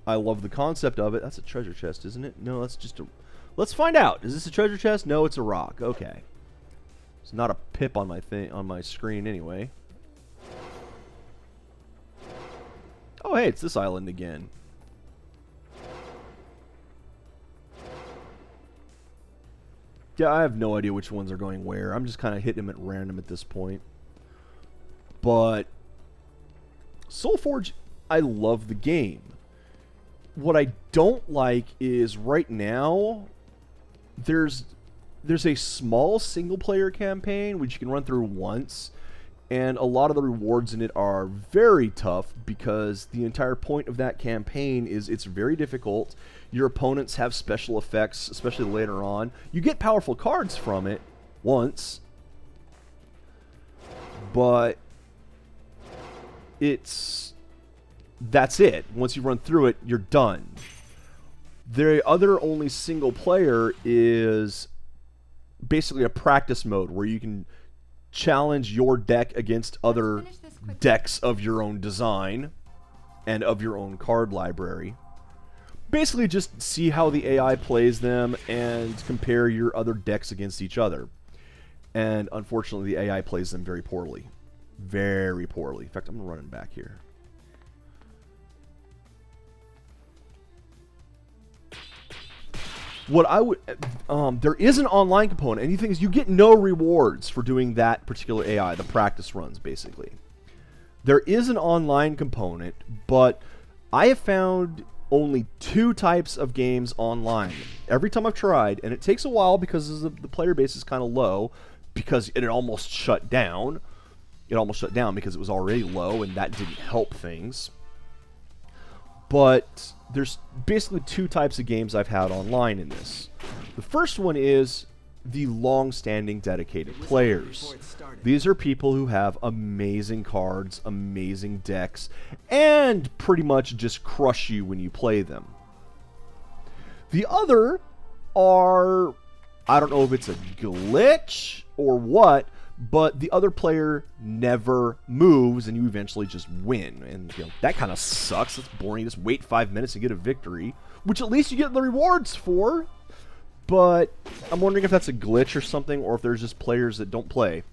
I love the concept of it. That's a treasure chest, isn't it? No, that's just a... Let's find out. Is this a treasure chest? No, it's a rock. Okay. It's not a pip on my thing, on my screen anyway. Oh, hey, it's this island again. Yeah, I have no idea which ones are going where. I'm just kind of hitting them at random at this point. But Soulforge, I love the game. What I don't like is right now there's a small single player campaign which you can run through once, and a lot of the rewards in it are very tough because the entire point of that campaign is it's very difficult. Your opponents have special effects, especially later on. You get powerful cards from it once, but that's it. Once you run through it, you're done. The other only single player is basically a practice mode where you can challenge your deck against other decks of your own design and of your own card library. Basically just see how the AI plays them and compare your other decks against each other. And unfortunately, the AI plays them very poorly. Very poorly. In fact, I'm running back here. What I would... there is an online component, and the thing is, you get no rewards for doing that particular AI, the practice runs, basically. There is an online component, but I have found only 2 types of games online. Every time I've tried, and it takes a while because the player base is kind of low, because it almost shut down. It almost shut down because it was already low, and that didn't help things. But there's basically 2 types of games I've had online in this. The first one is the long-standing dedicated players. These are people who have amazing cards, amazing decks, and pretty much just crush you when you play them. The other are, I don't know if it's a glitch or what, but the other player never moves and you eventually just win. And you know, that kind of sucks. It's boring. You just wait 5 minutes to get a victory, which at least you get the rewards for. But I'm wondering if that's a glitch or something, or if there's just players that don't play,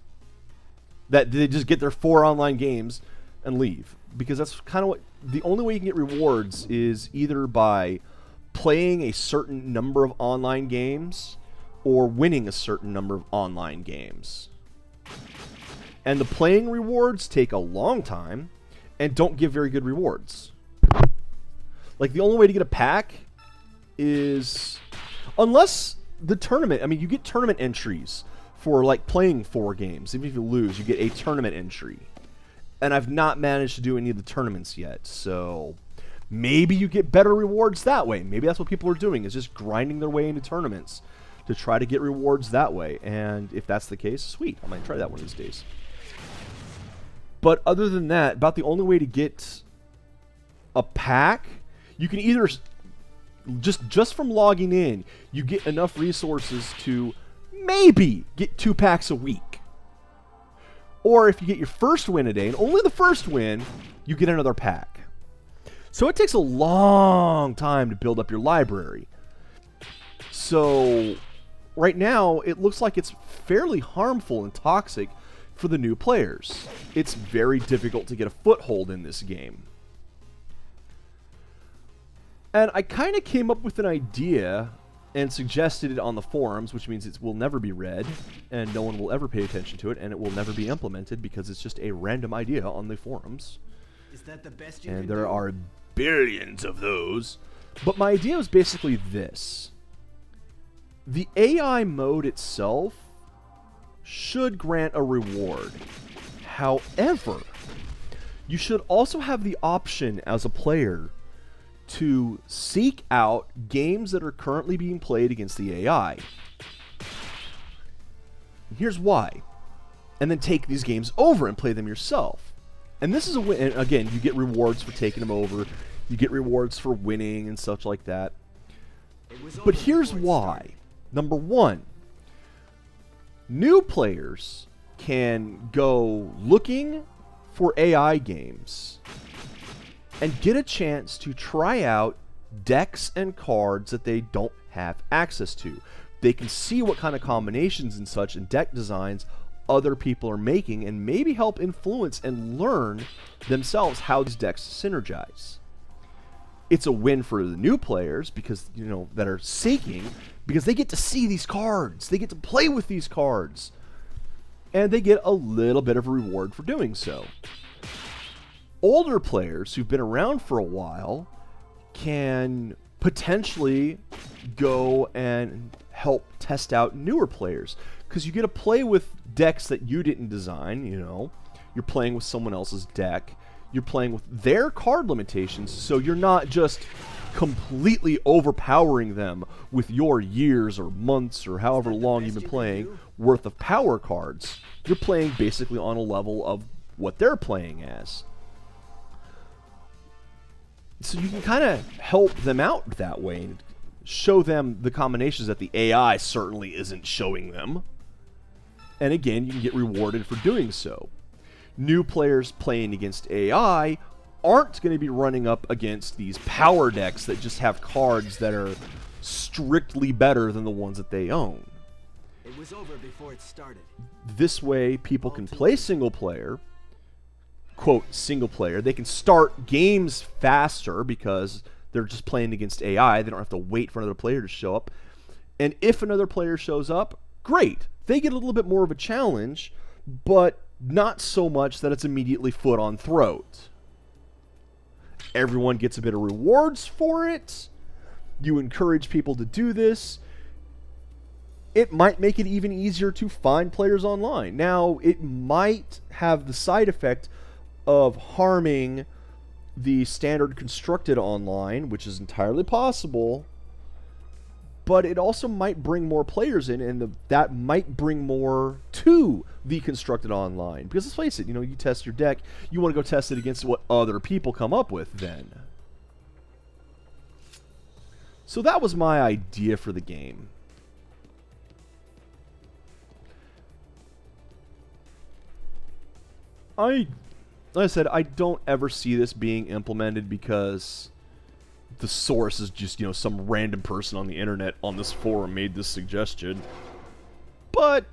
that they just get their 4 online games and leave. Because that's kind of what, the only way you can get rewards is either by playing a certain number of online games or winning a certain number of online games. And the playing rewards take a long time and don't give very good rewards. Like, the only way to get a pack is... unless the tournament... I mean, you get tournament entries for, like, playing 4 games. Even if you lose, you get a tournament entry. And I've not managed to do any of the tournaments yet, so... maybe you get better rewards that way. Maybe that's what people are doing, is just grinding their way into tournaments to try to get rewards that way. And if that's the case, sweet. I might try that one of these days. But other than that, about the only way to get a pack, you can either... just from logging in, you get enough resources to maybe get 2 packs a week. Or if you get your first win a day, and only the first win, you get another pack. So it takes a long time to build up your library. So right now, it looks like it's fairly harmful and toxic for the new players. It's very difficult to get a foothold in this game. And I kind of came up with an idea and suggested it on the forums, which means it will never be read, and no one will ever pay attention to it, and it will never be implemented because it's just a random idea on the forums. Is that the best you And can there do? are billions of those. But my idea was basically this. The AI mode itself should grant a reward. However, You should also have the option as a player to seek out games that are currently being played against the AI. Here's why. And then take these games over and play them yourself. And this is a win. And again, you get rewards for taking them over. You get rewards for winning and such like that. But here's why. Number one, new players can go looking for AI games and get a chance to try out decks and cards that they don't have access to. They can see what kind of combinations and such and deck designs other people are making and maybe help influence and learn themselves how these decks synergize. It's a win for the new players because, you know, that are seeking, because they get to see these cards. They get to play with these cards. And they get a little bit of a reward for doing so. Older players who've been around for a while can potentially go and help test out newer players, because you get to play with decks that you didn't design. You know, you're playing with someone else's deck, you're playing with their card limitations, so you're not just completely overpowering them with your years or months or however long you've been playing worth of power cards. You're playing basically on a level of what they're playing as. So you can kind of help them out that way and show them the combinations that the AI certainly isn't showing them. And again, you can get rewarded for doing so. New players playing against AI aren't going to be running up against these power decks that just have cards that are strictly better than the ones that they own. It was over before it started. This way, people can play single player, quote, single player. They can start games faster because they're just playing against AI. They don't have to wait for another player to show up. And if another player shows up, great. They get a little bit more of a challenge, but not so much that it's immediately foot on throat. Everyone gets a bit of rewards for it. You encourage people to do this. It might make it even easier to find players online. Now, it might have the side effect of harming the standard constructed online, which is entirely possible, but it also might bring more players in, and that might bring more to the constructed online. Because let's face it, you know, you test your deck, you want to go test it against what other people come up with then. So that was my idea for the game. Like I said, I don't ever see this being implemented because the source is just, you know, some random person on the internet on this forum made this suggestion. But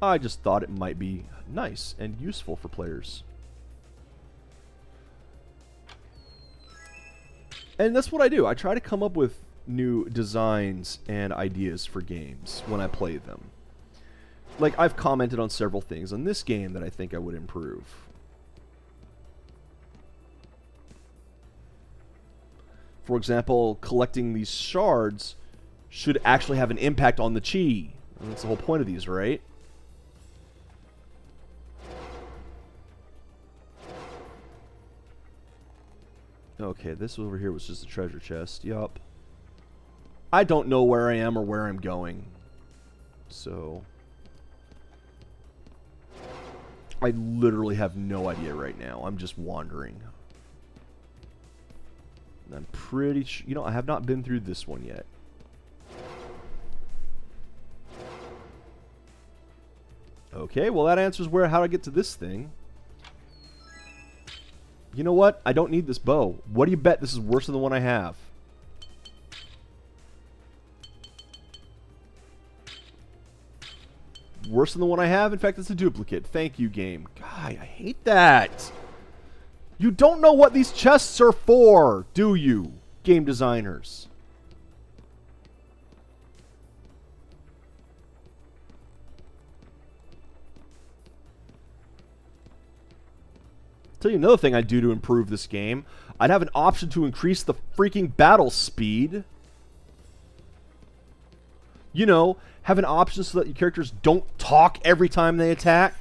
I just thought it might be nice and useful for players. And that's what I do. I try to come up with new designs and ideas for games when I play them. Like, I've commented on several things on this game that I think I would improve. For example, collecting these shards should actually have an impact on the chi. And that's the whole point of these, right? Okay, this over here was just a treasure chest. Yup. I don't know where I am or where I'm going. So I literally have no idea right now. I'm just wandering. I'm pretty sure, you know, I have not been through this one yet. Okay, well that answers how to get to this thing. You know what? I don't need this bow. What do you bet this is worse than the one I have? Worse than the one I have? In fact, it's a duplicate. Thank you, game. God, I hate that. You don't know what these chests are for, do you, game designers? Tell you another thing I'd do to improve this game. I'd have an option to increase the freaking battle speed. You know, have an option so that your characters don't talk every time they attack.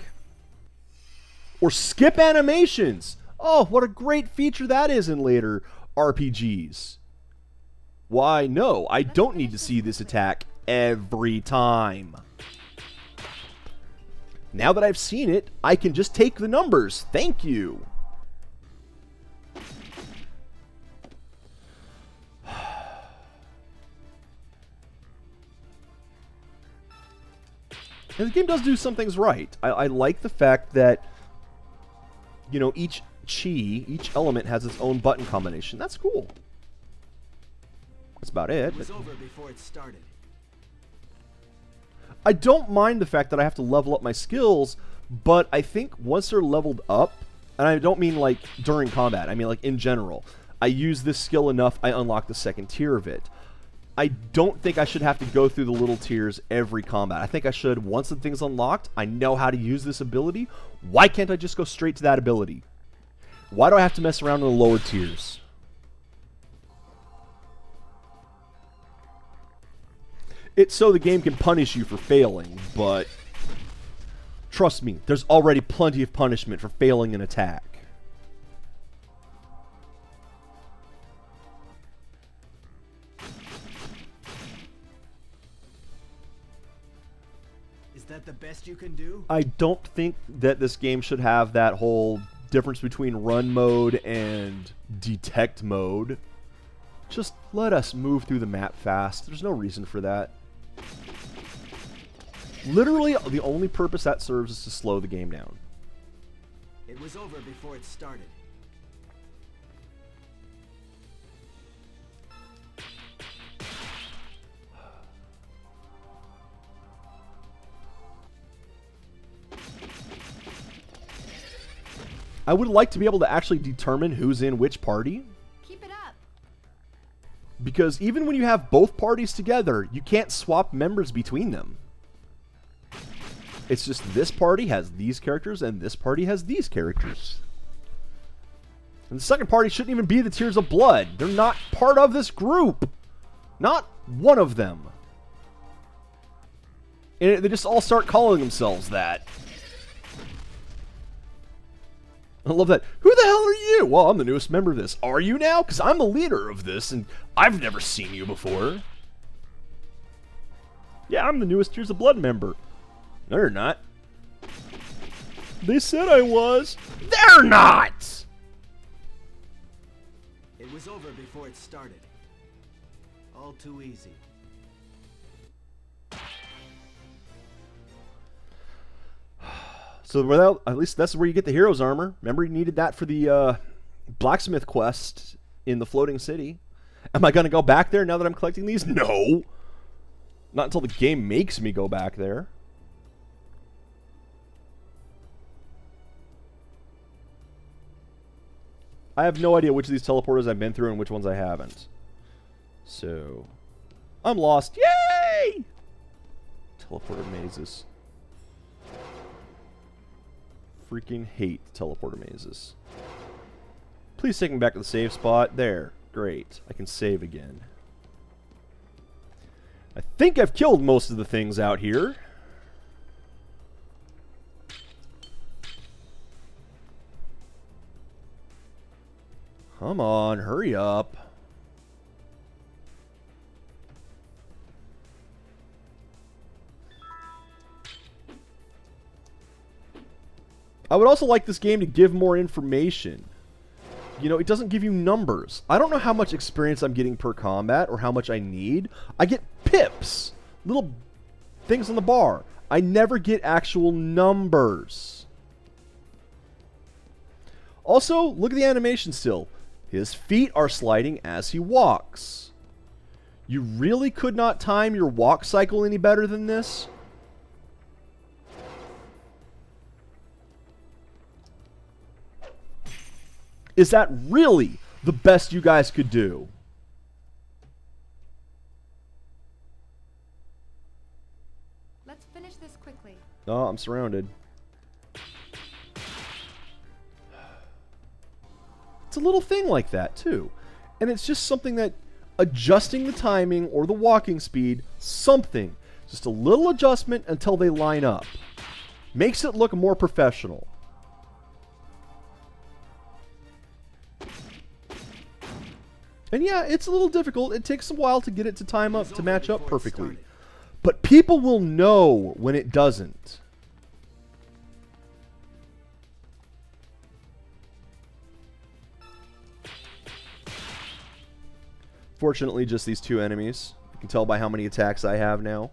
Or skip animations. Oh, what a great feature that is in later RPGs. Why, no, I don't need to see this attack every time. Now that I've seen it, I can just take the numbers. Thank you. And the game does do some things right. I like the fact that, you know, each element has its own button combination. That's cool. That's about it. It was over before it started. I don't mind the fact that I have to level up my skills, but I think once they're leveled up, and I don't mean like during combat, I mean like in general, I use this skill enough, I unlock the second tier of it. I don't think I should have to go through the little tiers every combat. I think I should, once the thing's unlocked, I know how to use this ability. Why can't I just go straight to that ability? Why do I have to mess around in the lower tiers? It's so the game can punish you for failing, but trust me, there's already plenty of punishment for failing an attack. Is that the best you can do? I don't think that this game should have that whole difference between run mode and detect mode. Just let us move through the map fast. There's no reason for that. Literally, the only purpose that serves is to slow the game down. It was over before it started. I would like to be able to actually determine who's in which party. Keep it up. Because even when you have both parties together, you can't swap members between them. It's just this party has these characters and this party has these characters. And the second party shouldn't even be the Tears of Blood. They're not part of this group. Not one of them. And they just all start calling themselves that. I love that. Who the hell are you? Well, I'm the newest member of this. Are you now? Because I'm the leader of this, and I've never seen you before. Yeah, I'm the newest Tears of Blood member. No, you're not. They said I was. They're not! It was over before it started. All too easy. So without, at least that's where you get the hero's armor. Remember, you needed that for the blacksmith quest in the floating city. Am I going to go back there now that I'm collecting these? No! Not until the game makes me go back there. I have no idea which of these teleporters I've been through and which ones I haven't. So, I'm lost. Yay! Teleporter mazes. Freaking hate teleporter mazes. Please take me back to the save spot. There. Great. I can save again. I think I've killed most of the things out here. Come on, hurry up. I would also like this game to give more information. You know, it doesn't give you numbers. I don't know how much experience I'm getting per combat or how much I need. I get pips. Little things on the bar. I never get actual numbers. Also, look at the animation still. His feet are sliding as he walks. You really could not time your walk cycle any better than this? Is that really the best you guys could do? Let's finish this quickly. Oh, I'm surrounded. It's a little thing like that, too. And it's just something that adjusting the timing or the walking speed, something, just a little adjustment until they line up, makes it look more professional. And yeah, it's a little difficult. It takes a while to get it to time up, to match up before it perfectly. started. But people will know when it doesn't. Fortunately, just these two enemies. You can tell by how many attacks I have now.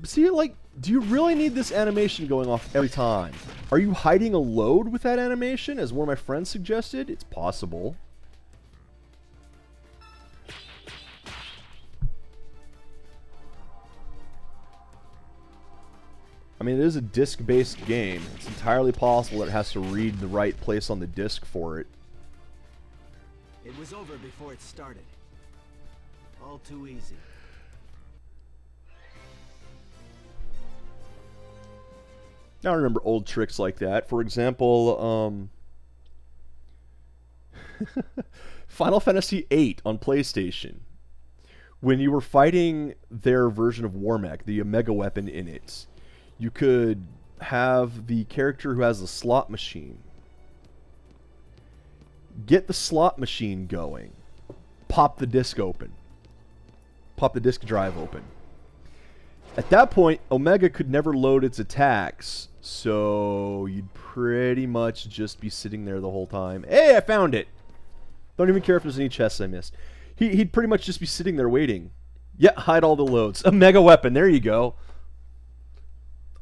See, like, do you really need this animation going off every time? Are you hiding a load with that animation, as one of my friends suggested? It's possible. I mean, it is a disc-based game. It's entirely possible that it has to read the right place on the disc for it. It was over before it started. All too easy. I remember old tricks like that. For example, Final Fantasy VIII on PlayStation. When you were fighting their version of Warmech, the Omega weapon in it, you could have the character who has the slot machine get the slot machine going, pop the disc open, pop the disc drive open. At that point, Omega could never load its attacks, so you'd pretty much just be sitting there the whole time. Hey, I found it! Don't even care if there's any chests I missed. He'd pretty much just be sitting there waiting. Yeah, hide all the loads. Omega weapon, there you go.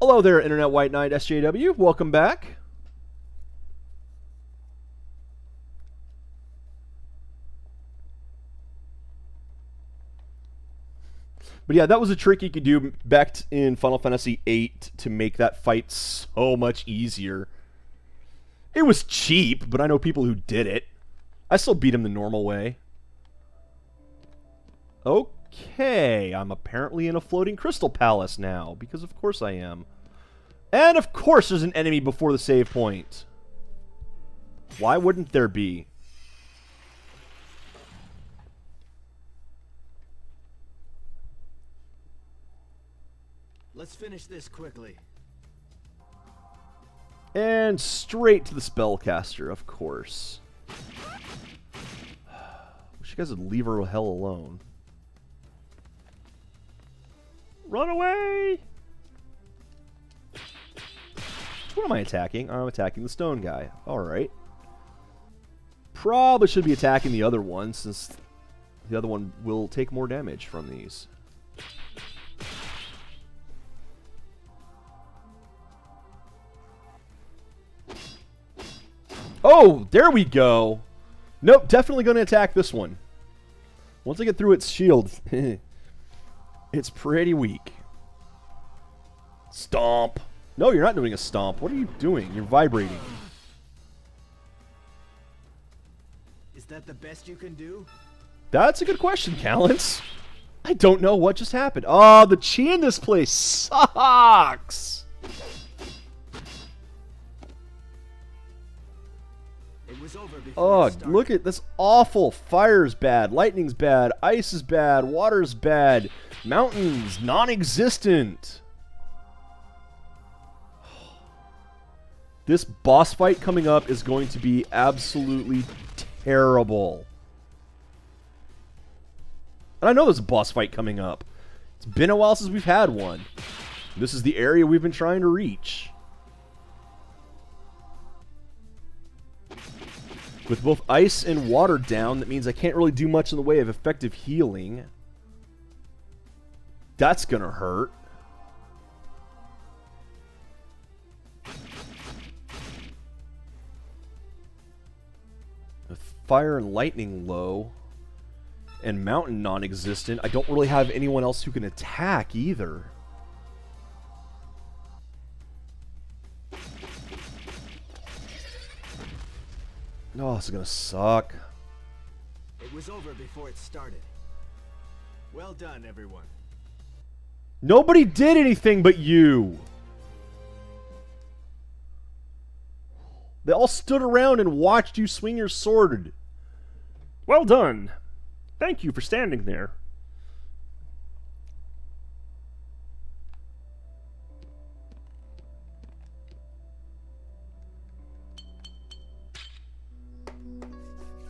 Hello there, Internet White Knight SJW. Welcome back. But yeah, that was a trick you could do back in Final Fantasy VIII to make that fight so much easier. It was cheap, but I know people who did it. I still beat him the normal way. Okay, I'm apparently in a floating crystal palace now, because of course I am. And of course there's an enemy before the save point. Why wouldn't there be? Let's finish this quickly. And straight to the spellcaster, of course. Wish you guys would leave her the hell alone. Run away! What am I attacking? I'm attacking the stone guy. Alright. Probably should be attacking the other one, since the other one will take more damage from these. Oh, there we go. Nope, definitely going to attack this one. Once I get through its shield, it's pretty weak. Stomp. No, you're not doing a stomp. What are you doing? You're vibrating. Is that the best you can do? That's a good question, Callens. I don't know what just happened. Oh, the chi in this place sucks. It was over before Oh, it started. look at this. Awful. Fire's bad. Lightning's bad. Ice is bad. Water's bad. Mountains non-existent. This boss fight coming up is going to be absolutely terrible. And I know there's a boss fight coming up. It's been a while since we've had one. This is the area we've been trying to reach. With both ice and water down, that means I can't really do much in the way of effective healing. That's gonna hurt. With fire and lightning low, and mountain non-existent, I don't really have anyone else who can attack either. Oh, this is gonna suck. It was over before it started. Well done, everyone. Nobody did anything but you. They all stood around and watched you swing your sword. Well done. Thank you for standing there.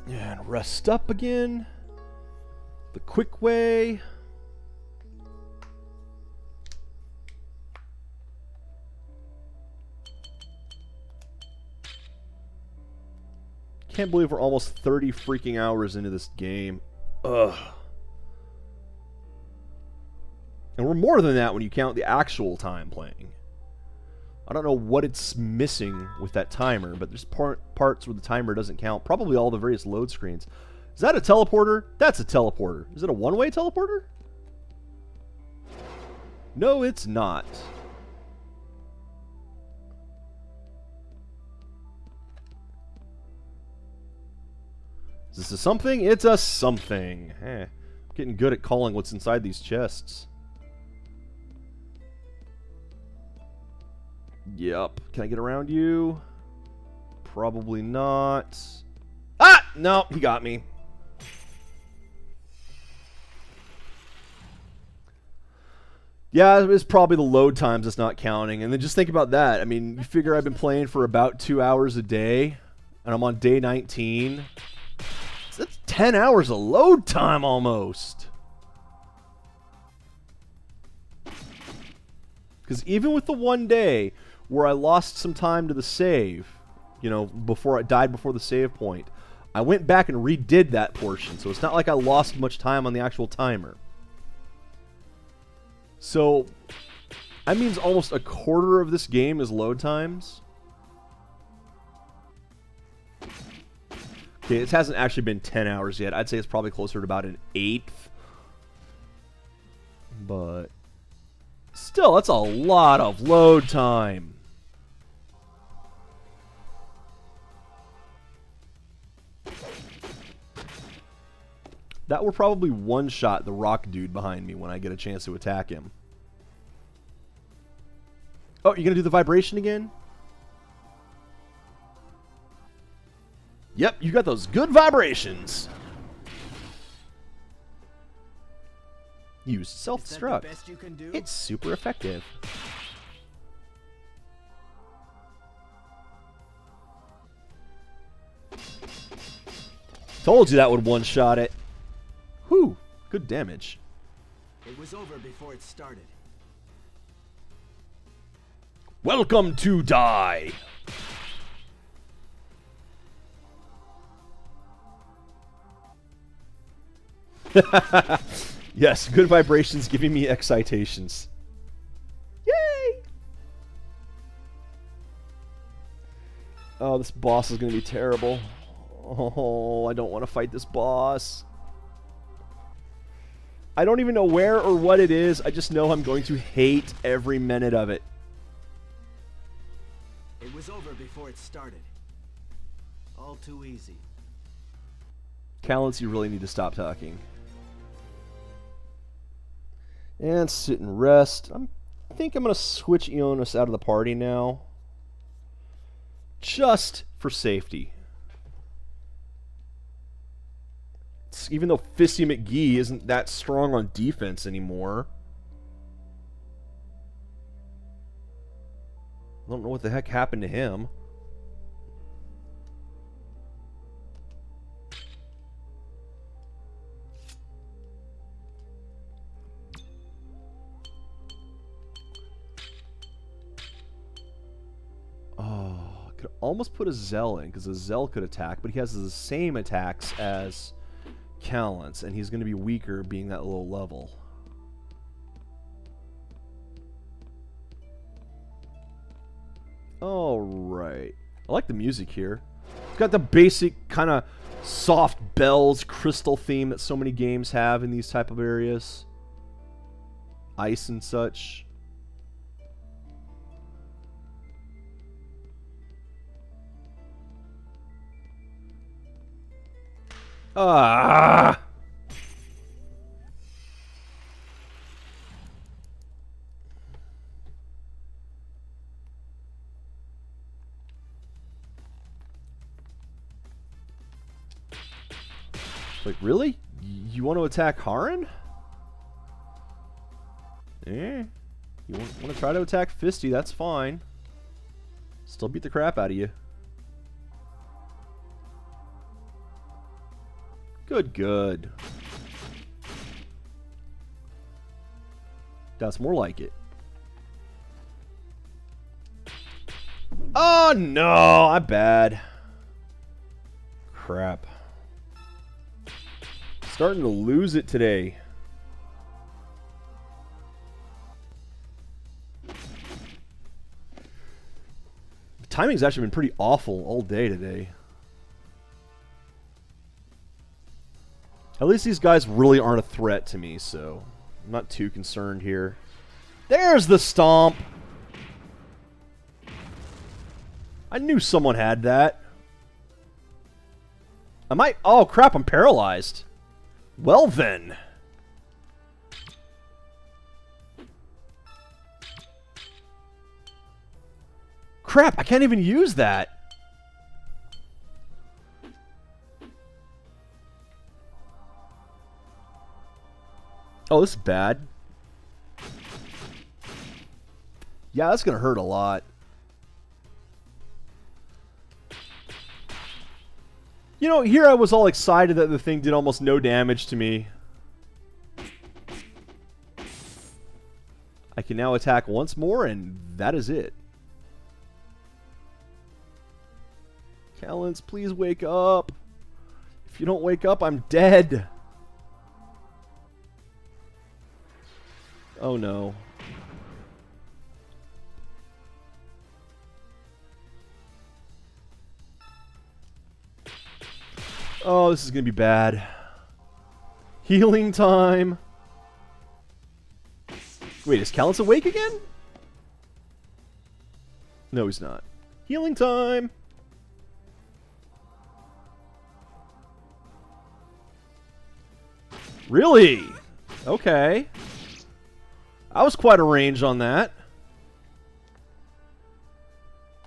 And rest up again. The quick way. Can't believe we're almost 30 freaking hours into this game. Ugh. And we're more than that when you count the actual time playing. I don't know what it's missing with that timer, but there's parts where the timer doesn't count. Probably all the various load screens. Is that a teleporter? That's a teleporter. Is it a one-way teleporter? No, it's not. Is this a something? It's a something. I'm getting good at calling what's inside these chests. Yep. Can I get around you? Probably not. Ah! No, he got me. Yeah, it's probably the load times that's not counting. And then just think about that. I mean, you figure I've been playing for about 2 hours a day, and I'm on day 19. So that's 10 hours of load time almost. Because even with the one day where I lost some time to the save, you know, before I died before the save point, I went back and redid that portion. So it's not like I lost much time on the actual timer. So that means almost a quarter of this game is load times. Okay, it hasn't actually been 10 hours yet. I'd say it's probably closer to about an eighth. But still, that's a lot of load time. That will probably one-shot the rock dude behind me when I get a chance to attack him. Oh, you're going to do the vibration again? Yep, you got those good vibrations. Use self-destruct. It's super effective. Told you that would one-shot it. Whew, good damage. It was over before it started. Welcome to die. Yes, good vibrations giving me excitations. Yay! Oh, this boss is going to be terrible. Oh, I don't want to fight this boss. I don't even know where or what it is. I just know I'm going to hate every minute of it. It was over before it started. All too easy. Callants, you really need to stop talking. And sit and rest. I think I'm going to switch Ionis out of the party now. Just for safety. Even though Fisty McGee isn't that strong on defense anymore. I don't know what the heck happened to him. Oh, I could almost put a Zell in, because a Zell could attack, but he has the same attacks as Callants, and he's going to be weaker being that low level. Alright. I like the music here. It's got the basic kind of soft bells, crystal theme that so many games have in these type of areas. Ice and such. Ah! Like, really? You want to attack Haran? Eh. You want to try to attack Fisty, that's fine. Still beat the crap out of you. Good, good. That's more like it. Oh no, I'm bad. Crap. Starting to lose it today. The timing's actually been pretty awful all day today. At least these guys really aren't a threat to me, so I'm not too concerned here. There's the stomp! I knew someone had that. Oh crap, I'm paralyzed. Well then. Crap, I can't even use that. Oh, this is bad. Yeah, that's gonna hurt a lot. You know, here I was all excited that the thing did almost no damage to me. I can now attack once more, and that is it. Callens, please wake up. If you don't wake up, I'm dead. Oh no. Oh, this is gonna be bad. Healing time. Wait, is Callens awake again? No, he's not. Healing time. Really? Okay. I was quite a range on that.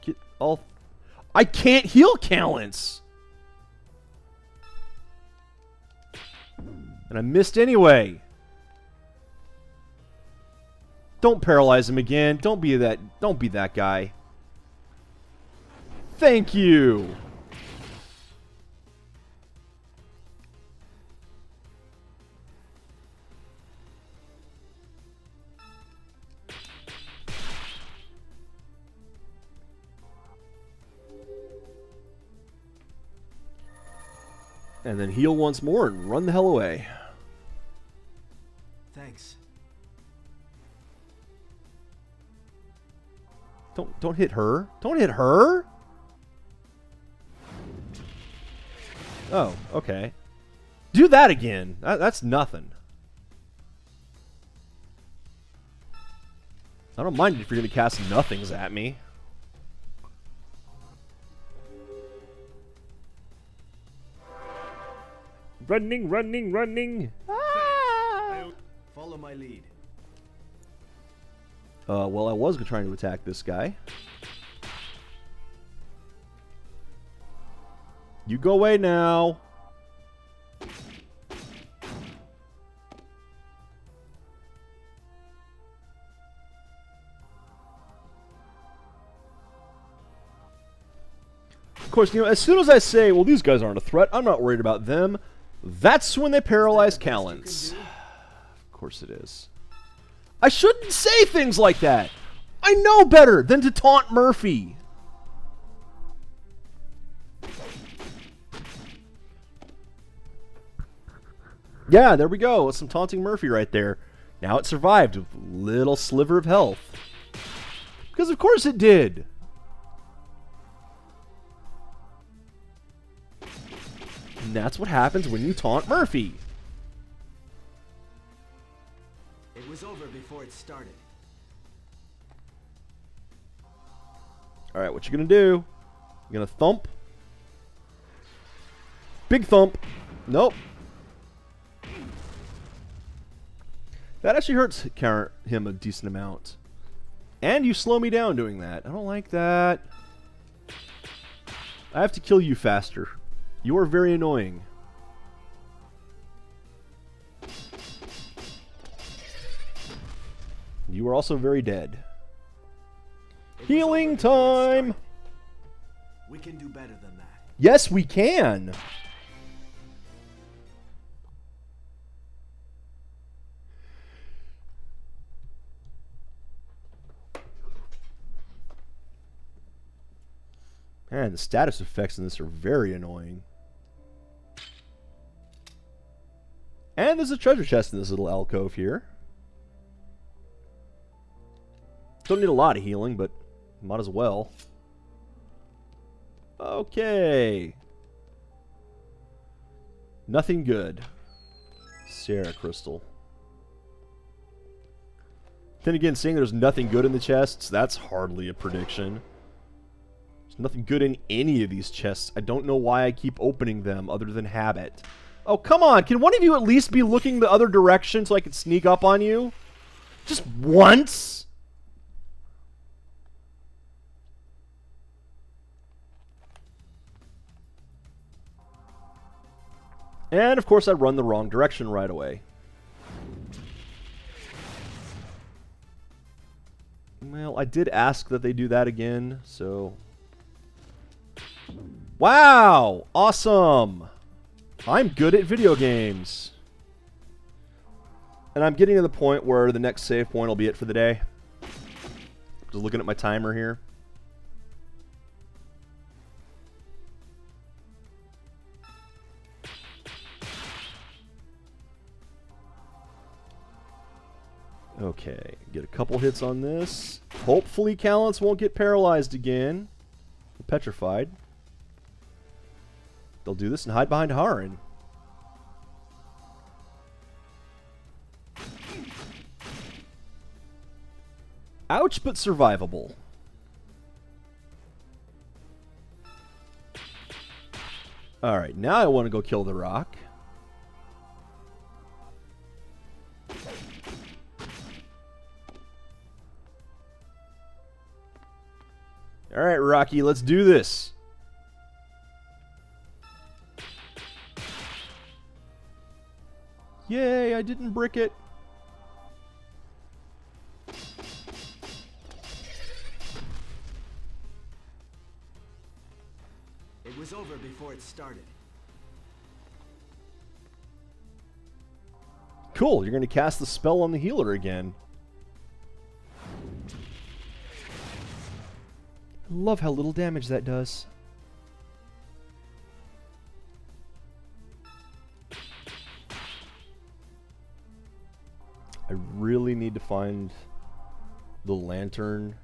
Get all... I can't heal Callens! And I missed anyway. Don't paralyze him again. Don't be that guy. Thank you. And then heal once more and run the hell away. Thanks. Don't hit her. Don't hit her. Oh, okay. Do that again. That's nothing. I don't mind if you're going to cast nothings at me. Running, running, running. Ah! Follow my lead. Well, I was trying to attack this guy. You go away now. Of course, you know, as soon as I say, well, these guys aren't a threat, I'm not worried about them, that's when they paralyze Callens. Of course it is. I shouldn't say things like that. I know better than to taunt Murphy. Yeah, there we go. Some taunting Murphy right there. Now it survived with a little sliver of health. Because of course it did. And that's what happens when you taunt Murphy. It was over before it started. Alright, what you gonna do? You gonna thump? Big thump. Nope. That actually hurts him a decent amount. And you slow me down doing that. I don't like that. I have to kill you faster. You are very annoying. you are also very dead. It was Healing over before it time! started. We can do better than that. Yes, we can! Man, the status effects in this are very annoying. And there's a treasure chest in this little alcove here. Don't need a lot of healing, but might as well. Okay. Nothing good. Sarah Crystal. Then again, seeing there's nothing good in the chests, that's hardly a prediction. There's nothing good in any of these chests. I don't know why I keep opening them other than habit. Oh, come on. Can one of you at least be looking the other direction so I can sneak up on you? Just once? And, of course, I run the wrong direction right away. Well, I did ask that they do that again, so... Wow! Awesome! I'm good at video games. And I'm getting to the point where the next save point will be it for the day. Just looking at my timer here. Okay, get a couple hits on this. Hopefully Callants won't get paralyzed again. Petrified. They'll do this and hide behind Harin. Ouch, but survivable. Alright, now I want to go kill the rock. Alright, Rocky, let's do this. Yay, I didn't brick it. It was over before it started. Cool, you're going to cast the spell on the healer again. I love how little damage that does. I really need to find the lantern.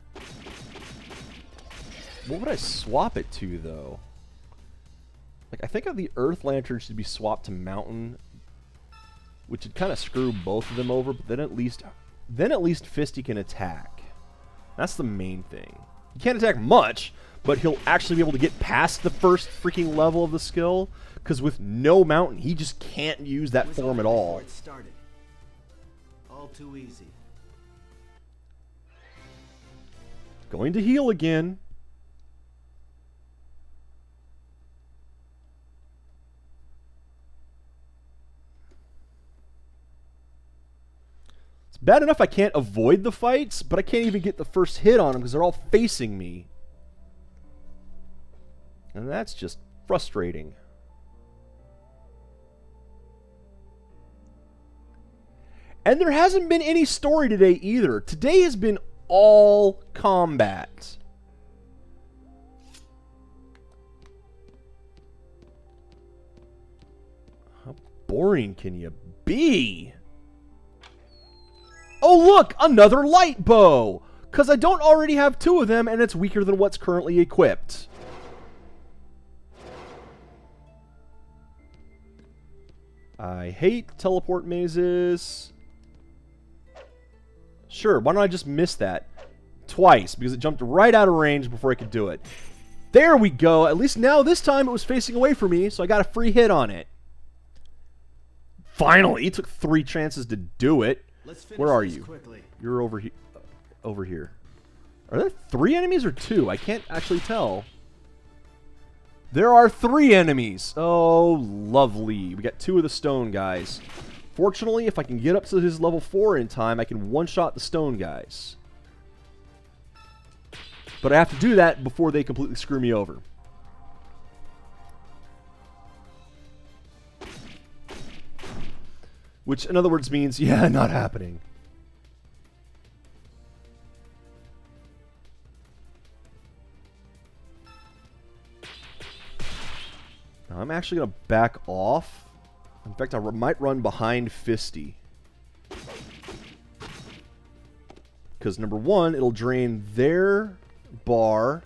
What would I swap it to, though? Like, I think the earth lantern should be swapped to mountain, which would kind of screw both of them over, but then at least Fisty can attack. That's the main thing. He can't attack much, but he'll actually be able to get past the first freaking level of the skill, because with no mountain, he just can't use that form at all. It started. All too easy. Going to heal again. It's bad enough I can't avoid the fights, but I can't even get the first hit on them because they're all facing me. And that's just frustrating. And there hasn't been any story today either. Today has been all combat. How boring can you be? Oh look, another light bow! Because I don't already have two of them and it's weaker than what's currently equipped. I hate teleport mazes. Sure, why don't I just miss that? Twice, because it jumped right out of range before I could do it. There we go! At least now, this time, it was facing away from me, so I got a free hit on it. Finally! It took 3 chances to do it. Where are you? Quickly. You're over here. Over here. Are there 3 enemies or 2? I can't actually tell. There are 3 enemies! Oh, lovely. We got 2 of the stone guys. Fortunately, if I can get up to his level 4 in time, I can one-shot the stone guys. But I have to do that before they completely screw me over. Which, in other words, means, yeah, not happening. Now, I'm actually going to back off. In fact, I might run behind Fisty. Because, number one, it'll drain their bar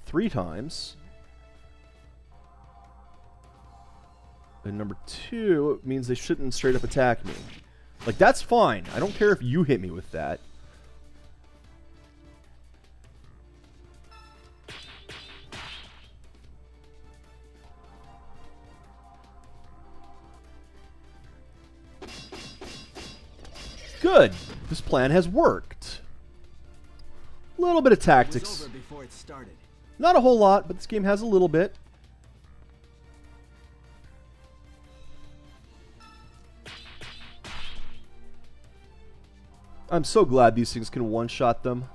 3 times. And number 2, it means they shouldn't straight up attack me. Like, that's fine. I don't care if you hit me with that. Good. This plan has worked. A little bit of tactics. It was over before it started. Not a whole lot, but this game has a little bit. I'm so glad these things can one-shot them.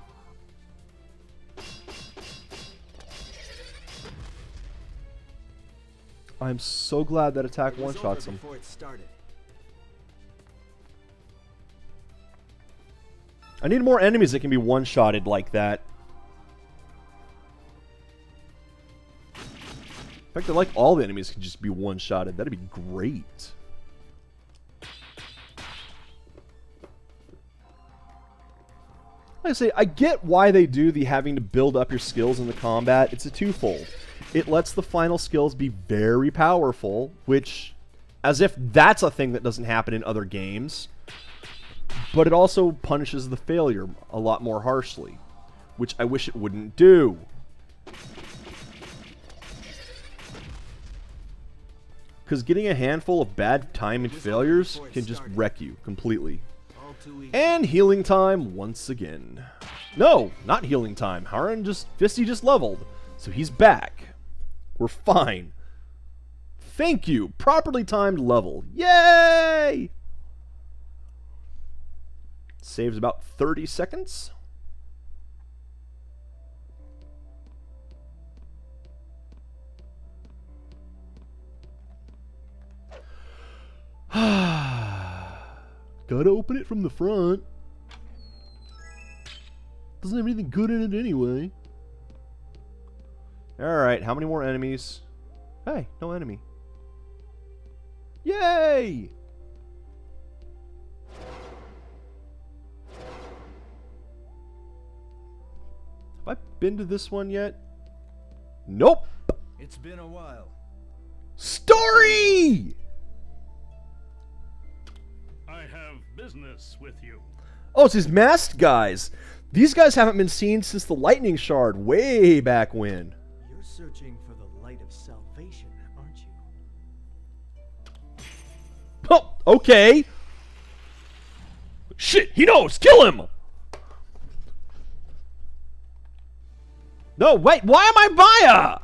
I'm so glad that attack one-shots them. Before it started. I need more enemies that can be one-shotted like that. In fact, I like all the enemies can just be one-shotted. That'd be great. Like I say, I get why they do the having to build up your skills in the combat. It's a twofold. It lets the final skills be very powerful, which, as if that's a thing that doesn't happen in other games. But it also punishes the failure a lot more harshly, which I wish it wouldn't do. Because getting a handful of bad timed failures can just wreck you completely. And healing time once again. No, not healing time. Fisty just leveled, so he's back. We're fine. Thank you. Properly timed level. Yay! Saves about 30 seconds. Gotta open it from the front. Doesn't have anything good in it anyway. Alright, how many more enemies? Hey, no enemy. Yay! Have I been to this one yet? Nope! It's been a while. Story! I have business with you. Oh, it's his masked guys. These guys haven't been seen since the lightning shard way back when. You're searching for the light of salvation, aren't you? Oh, okay. Shit, he knows. Kill him. No, wait. Why am I Baya?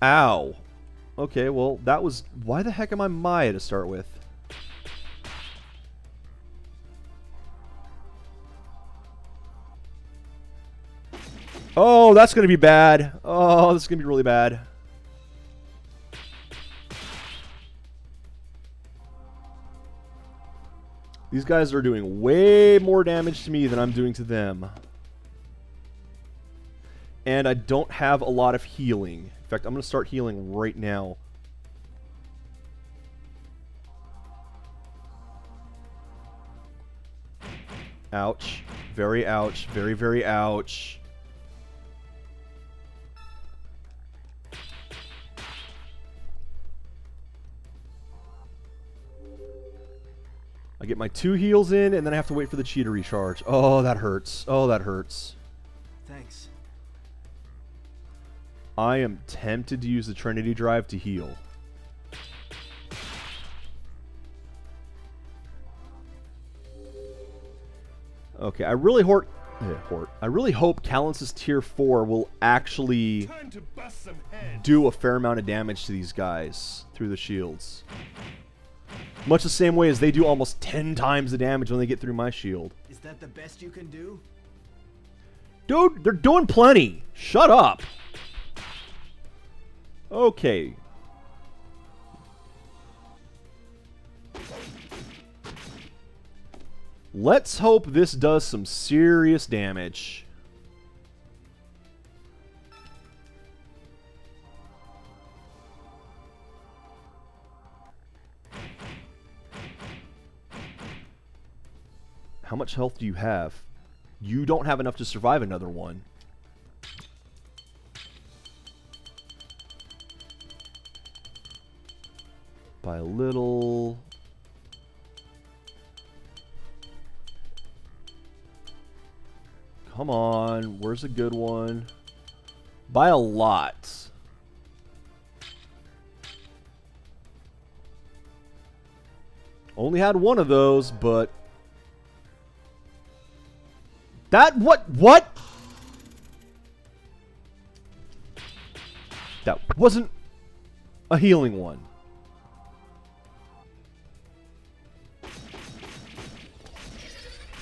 Ow. Okay, well, that was... Why the heck am I Maya to start with? Oh, that's going to be bad. Oh, this is going to be really bad. These guys are doing way more damage to me than I'm doing to them. And I don't have a lot of healing. In fact, I'm going to start healing right now. Ouch. Very ouch. Very, very ouch. I get my 2 heals in, and then I have to wait for the chi to recharge. Oh, that hurts. Oh, that hurts. Thanks. I am tempted to use the Trinity Drive to heal. Okay, I really Hort. I really hope Callance's tier 4 will actually Time to bust some heads. do a fair amount of damage to these guys through the shields. Much the same way as they do almost 10 times the damage when they get through my shield. Is that the best you can do? Dude, they're doing plenty. Shut up. Okay. Let's hope this does some serious damage. How much health do you have? You don't have enough to survive another one. By a little. Come on, where's a good one? By a lot. Only had one of those, but... What? That wasn't a healing one.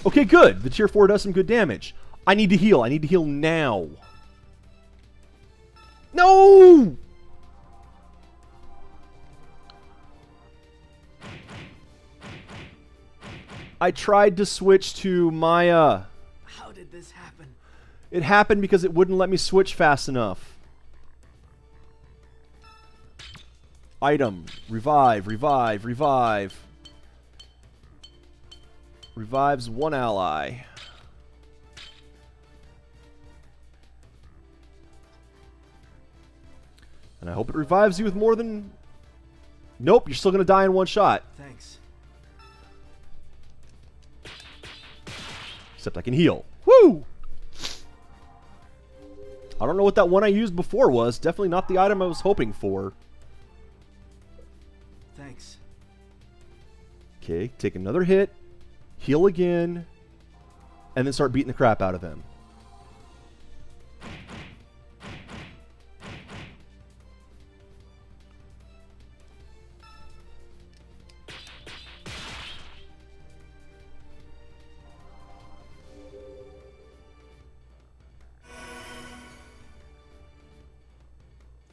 Okay, good. The tier 4 does some good damage. I need to heal. I need to heal now. No! I tried to switch to Maya. How did this happen? It happened because it wouldn't let me switch fast enough. Item. Revive, revive, revive. Revives one ally. And I hope it revives you with more than... Nope, you're still going to die in one shot. Thanks. Except I can heal. Woo! I don't know what that one I used before was. Definitely not the item I was hoping for. Thanks. Okay, take another hit. Heal again. And then start beating the crap out of them.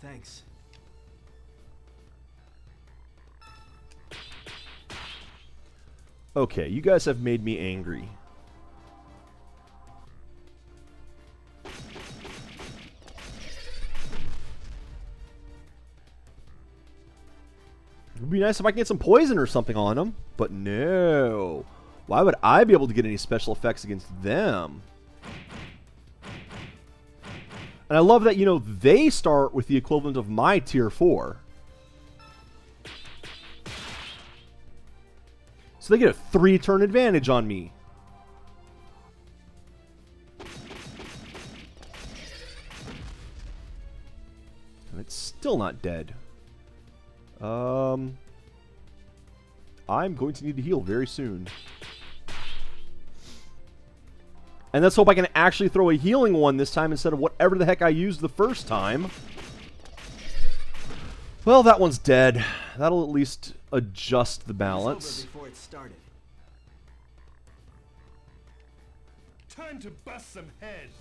Thanks. Okay, you guys have made me angry. It would be nice if I could get some poison or something on them, but no. Why would I be able to get any special effects against them? And I love that, you know, they start with the equivalent of my tier 4. So they get a 3-turn advantage on me. And it's still not dead. I'm going to need to heal very soon. And let's hope I can actually throw a healing one this time instead of whatever the heck I used the first time. Well, that one's dead. That'll at least adjust the balance. It was over before it started. Time to bust some heads.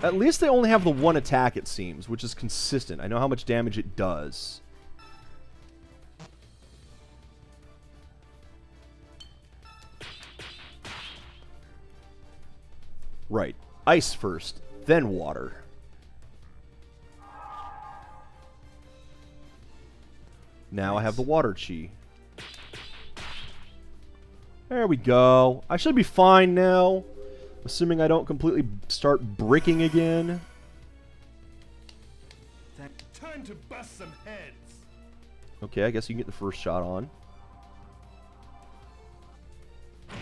At least they only have the one attack, it seems, which is consistent. I know how much damage it does. Right. Ice first, then water. Now I have the water chi. There we go. I should be fine now. Assuming I don't completely start breaking again. Time to bust some heads. Okay, I guess you can get the first shot on.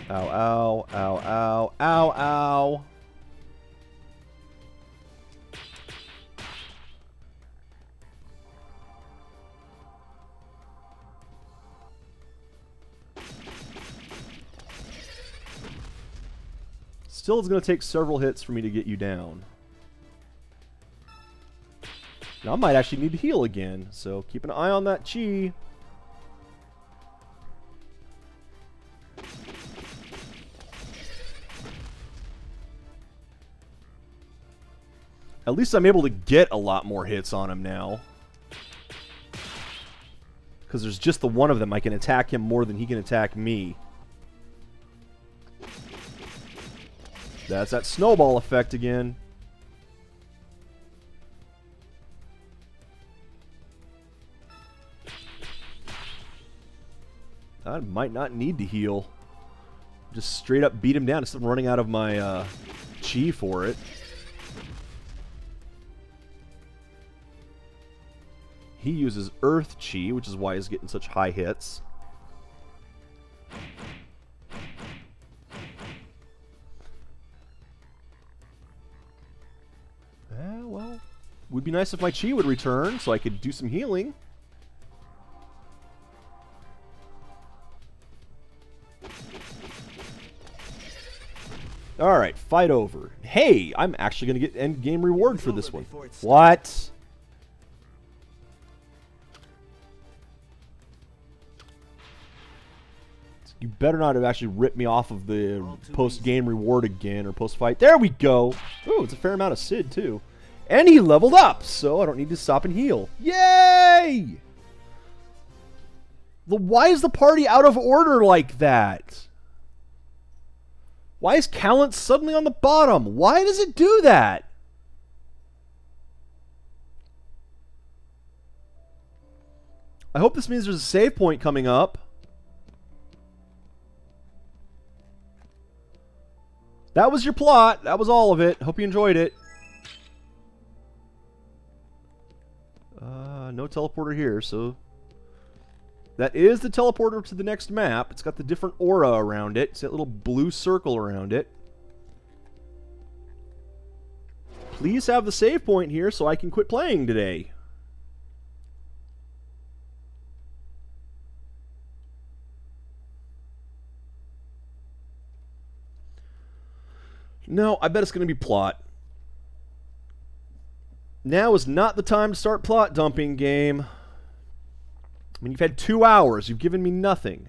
Ow, ow, ow, ow, ow, ow. Still, it's going to take several hits for me to get you down. Now, I might actually need to heal again, so keep an eye on that chi. At least I'm able to get a lot more hits on him now. Because there's just the one of them. I can attack him more than he can attack me. That's that snowball effect again. I might not need to heal. Just straight up beat him down instead of running out of my chi for it. He uses Earth Chi, which is why he's getting such high hits. Well, would be nice if my Chi would return so I could do some healing. Alright, fight over. Hey, I'm actually going to get end game reward for this one. What? You better not have actually ripped me off of the post-game reward again, or post-fight. There we go! Ooh, it's a fair amount of Sid, too. And he leveled up, so I don't need to stop and heal. Yay! Why is the party out of order like that? Why is Callant suddenly on the bottom? Why does it do that? I hope this means there's a save point coming up. That was your plot. That was all of it. Hope you enjoyed it. No teleporter here, so... That is the teleporter to the next map. It's got the different aura around it. It's that little blue circle around it. Please have the save point here so I can quit playing today. No, I bet it's going to be plot. Now is not the time to start plot dumping, game. I mean, you've had 2 hours. You've given me nothing.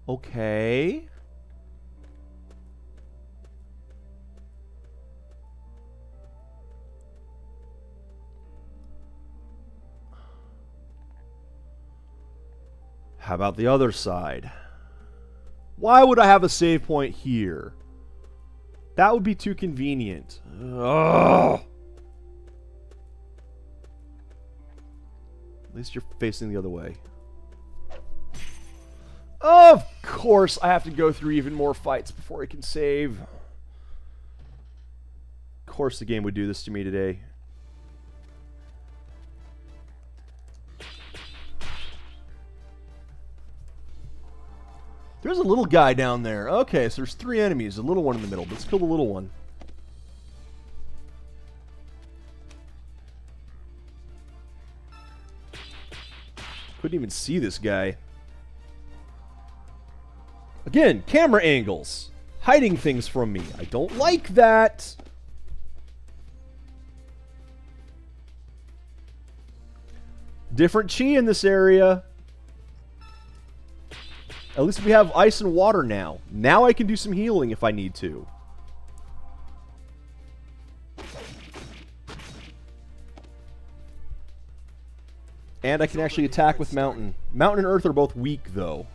Okay. How about the other side? Why would I have a save point here? That would be too convenient. Ugh. At least you're facing the other way. Of course, I have to go through even more fights before I can save. Of course the game would do this to me today. There's a little guy down there. Okay, so there's 3 enemies. A little one in the middle. Let's kill the little one. Couldn't even see this guy. Again, camera angles. Hiding things from me. I don't like that. Different chi in this area. At least we have ice and water now. Now I can do some healing if I need to. And I can actually attack with Mountain. Mountain and Earth are both weak, though.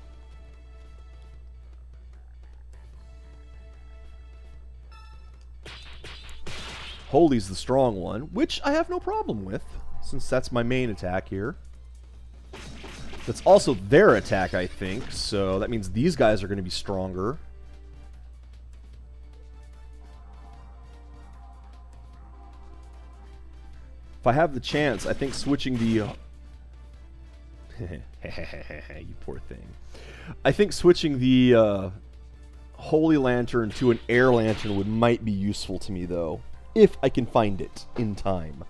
Holy's the strong one, which I have no problem with, since that's my main attack here. That's also their attack, I think, so that means these guys are going to be stronger. If I have the chance, I think switching the... you poor thing. I think switching the Holy Lantern to an Air Lantern might be useful to me, though. If I can find it in time.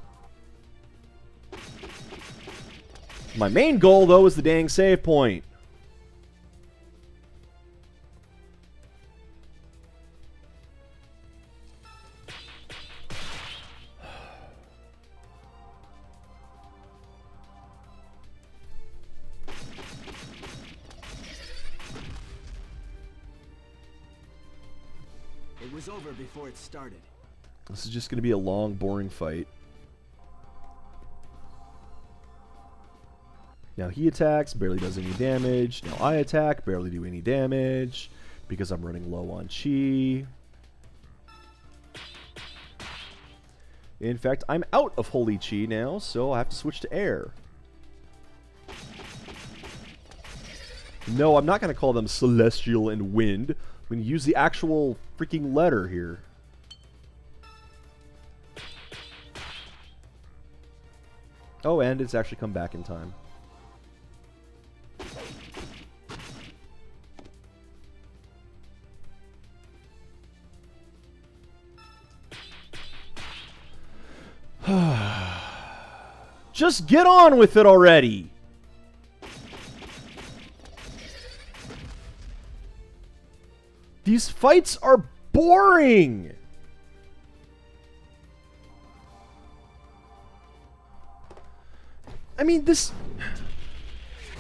My main goal, though, is the dang save point. was over before it started. This is just going to be a long, boring fight. Now he attacks, barely does any damage. Now I attack, barely do any damage. Because I'm running low on chi. In fact, I'm out of holy chi now, so I have to switch to air. No, I'm not going to call them celestial and wind. I'm going to use the actual freaking letter here. Oh, and it's actually come back in time. Just get on with it already! These fights are boring! I mean, this...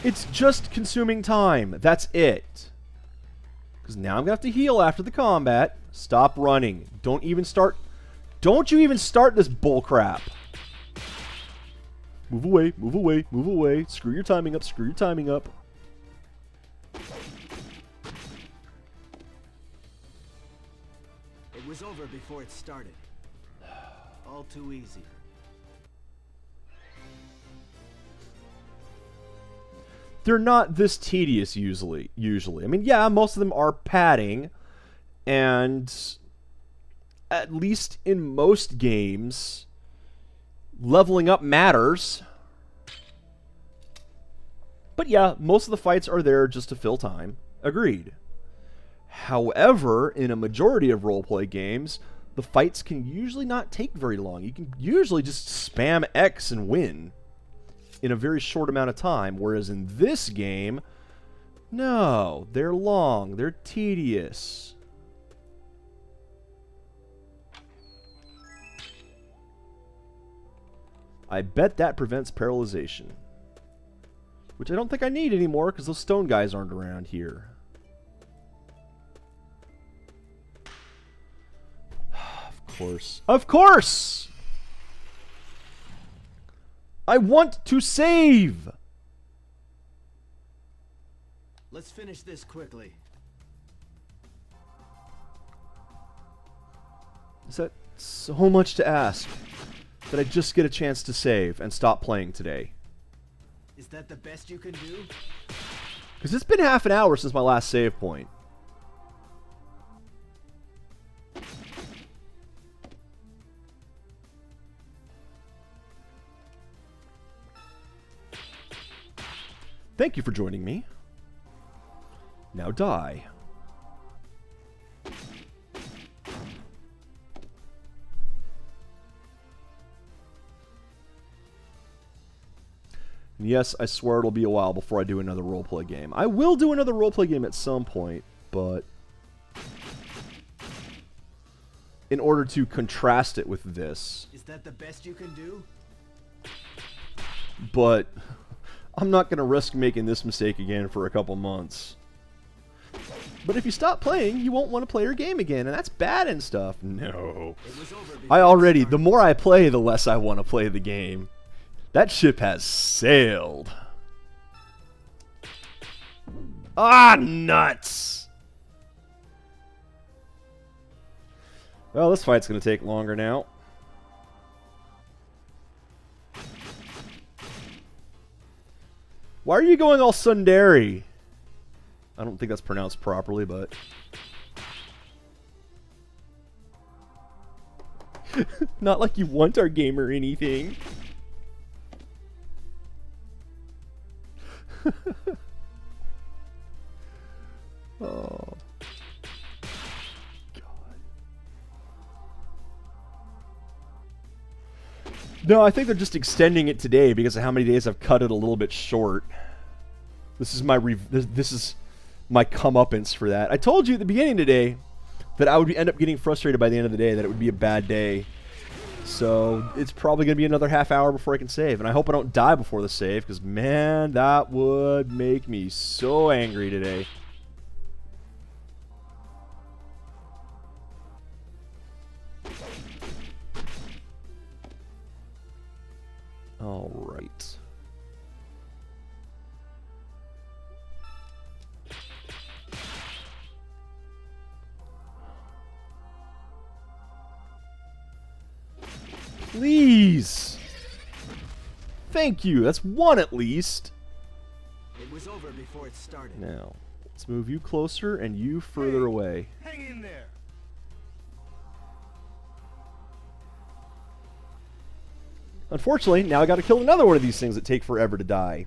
It's just consuming time. That's it. Because now I'm going to have to heal after the combat. Stop running. Don't even start... Don't you even start this bullcrap. Move away, move away, move away. Screw your timing up, screw your timing up. It was over before it started. All too easy. They're not this tedious usually. I mean, yeah, most of them are padding, and at least in most games, leveling up matters. But yeah, most of the fights are there just to fill time. Agreed. However, in a majority of roleplay games, the fights can usually not take very long. You can usually just spam X and win in a very short amount of time, whereas in this game, no, they're long, they're tedious. I bet that prevents paralyzation. Which I don't think I need anymore, because those stone guys aren't around here. Of course. Of course! I want to save! Let's finish this quickly. Is that so much to ask? That I just get a chance to save and stop playing today? Is that the best you can do? Because it's been half an hour since my last save point. Thank you for joining me. Now die. And yes, I swear it'll be a while before I do another roleplay game. I will do another roleplay game at some point, but in order to contrast it with this. Is that the best you can do? But I'm not going to risk making this mistake again for a couple months. But if you stop playing, you won't want to play your game again, and that's bad and stuff. No. The more I play, the less I want to play the game. That ship has sailed. Ah, nuts! Well, this fight's going to take longer now. Why are you going all tsundere? I don't think that's pronounced properly, but... Not like you want our game or anything. Oh. God. No, I think they're just extending it today because of how many days I've cut it a little bit short. This is my this is my comeuppance for that. I told you at the beginning today that I would end up getting frustrated by the end of the day, that it would be a bad day. So it's probably going to be another half hour before I can save. And I hope I don't die before the save, because, man, that would make me so angry today. All right. Please. Thank you. That's one at least. It was over before it started. Now, let's move you closer and you further away. Hang in there. Unfortunately, now I gotta kill another one of these things that take forever to die.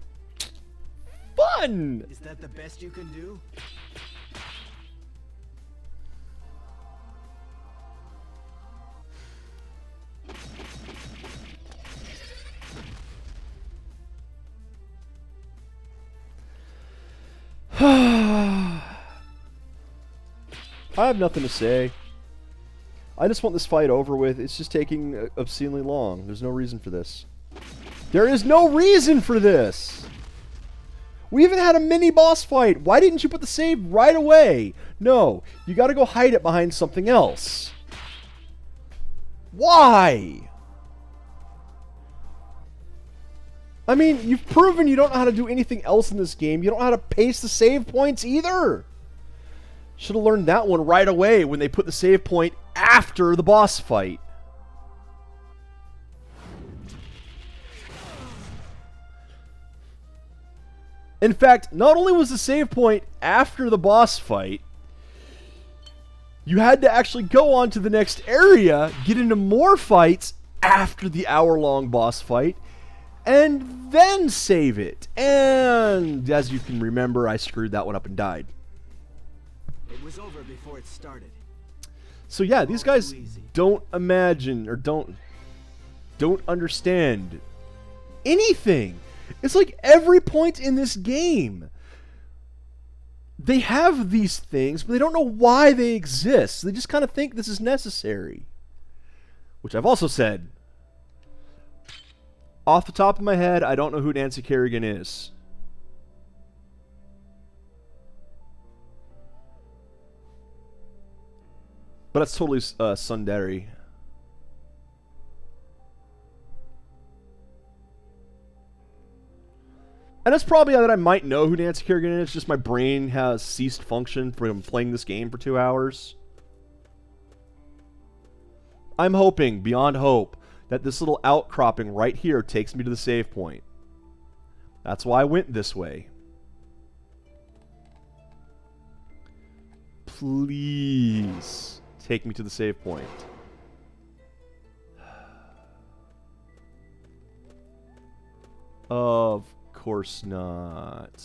Fun! Is that the best you can do? I have nothing to say. I just want this fight over with. It's just taking obscenely long. There's no reason for this. There is no reason for this! We even had a mini boss fight. Why didn't you put the save right away? No, you gotta go hide it behind something else. Why? I mean, you've proven you don't know how to do anything else in this game. You don't know how to pace the save points either. Should have learned that one right away when they put the save point after the boss fight. In fact, not only was the save point after the boss fight, you had to actually go on to the next area, get into more fights after the hour-long boss fight, and then save it. And as you can remember, I screwed that one up and died. It was over before it started. So yeah, these guys don't imagine or don't understand anything. It's like every point in this game, they have these things, but they don't know why they exist. They just kind of think this is necessary. Which I've also said. Off the top of my head, I don't know who Nancy Kerrigan is. But that's totally Sundari. And it's probably that I might know who Nancy Kerrigan is, just my brain has ceased function from playing this game for 2 hours. I'm hoping, beyond hope, that this little outcropping right here takes me to the save point. That's why I went this way. Please take me to the save point. Of course not.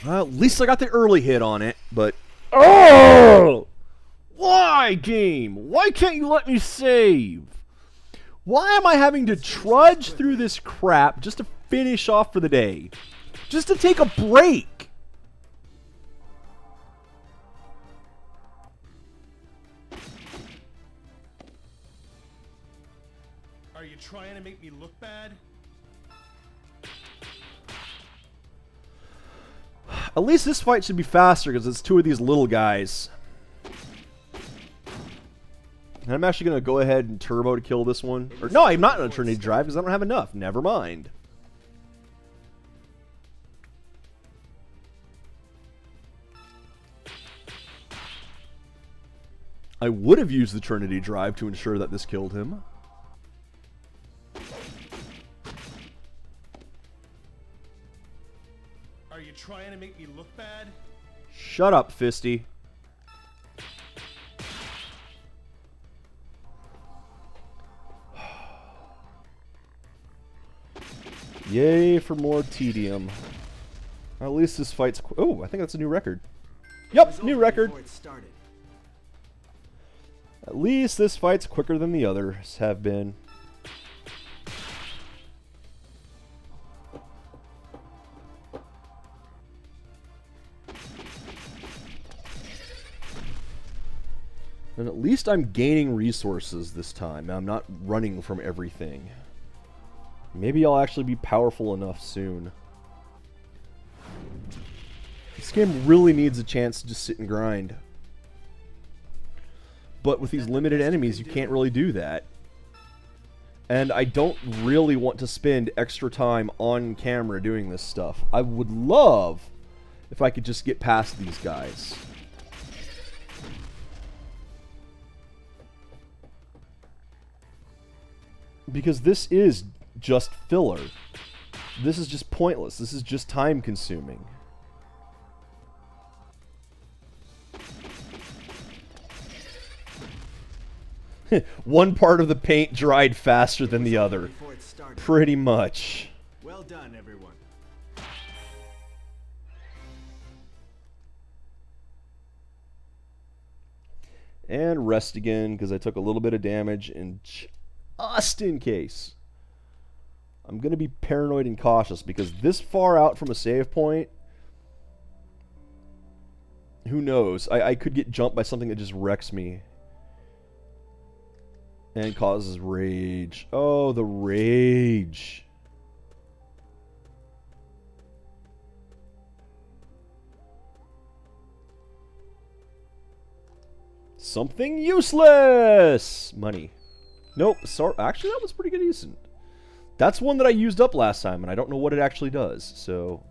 Well, at least I got the early hit on it, but... Oh! Why, game? Why can't you let me save? Why am I having to trudge through this crap just to finish off for the day? Just to take a break? Are you trying to make me look bad? At least this fight should be faster because it's two of these little guys. And I'm actually going to go ahead and turbo to kill this one. Or, no, I'm not going to turn any drive because I don't have enough. Never mind. I would have used the Trinity drive to ensure that this killed him. Are you trying to make me look bad? Shut up, Fisty. Yay for more tedium. At least this fight's... Oh, I think that's a new record. Yep, new record. At least this fight's quicker than the others have been. And at least I'm gaining resources this time. I'm not running from everything. Maybe I'll actually be powerful enough soon. This game really needs a chance to just sit and grind. But with these limited enemies, you can't really do that. And I don't really want to spend extra time on camera doing this stuff. I would love if I could just get past these guys. Because this is just filler. This is just pointless. This is just time consuming. One part of the paint dried faster than the other. Pretty much. Well done, everyone. And rest again, because I took a little bit of damage, and just in case. I'm going to be paranoid and cautious, because this far out from a save point, who knows? I could get jumped by something that just wrecks me. And causes rage. Oh, the rage. Something useless! Money. Nope, sorry. Actually, that was pretty good, decent. That's one that I used up last time, and I don't know what it actually does, so...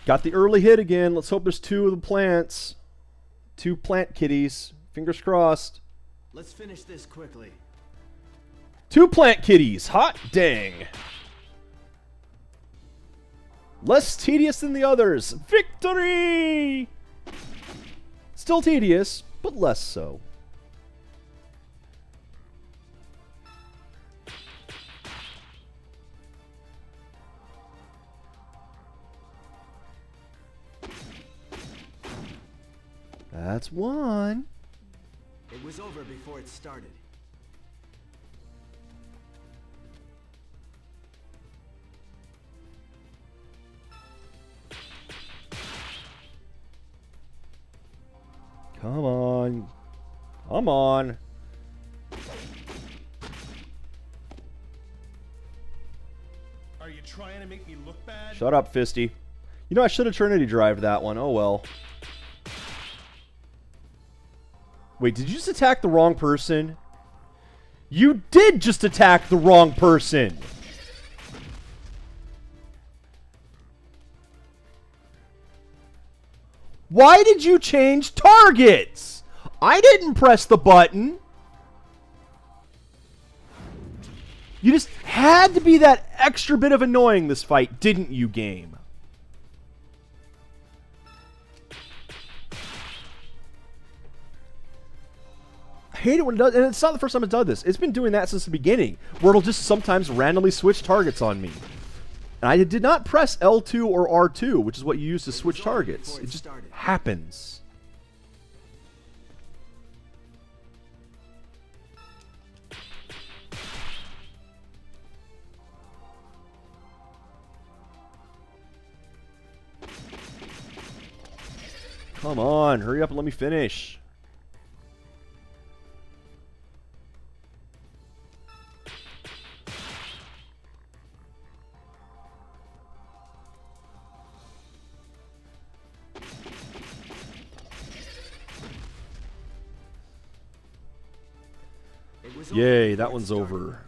Got the early hit again. Let's hope there's 2 of the plants. 2 plant kitties. Fingers crossed. Let's finish this quickly. 2 plant kitties. Hot dang. Less tedious than the others. Victory! Still tedious, but less so. That's one. It was over before it started. Come on. Come on. Are you trying to make me look bad? Shut up, Fisty. You know, I should have Trinity Drived that one. Oh, well. Wait, did you just attack the wrong person? You did just attack the wrong person! Why did you change targets? I didn't press the button. You just had to be that extra bit of annoying this fight, didn't you, game? I hate it when it does, and it's not the first time it's done this. It's been doing that since the beginning, where it'll just sometimes randomly switch targets on me. And I did not press L2 or R2, which is what you use to switch targets. It just happens. Come on, hurry up and let me finish. Yay, that one's over.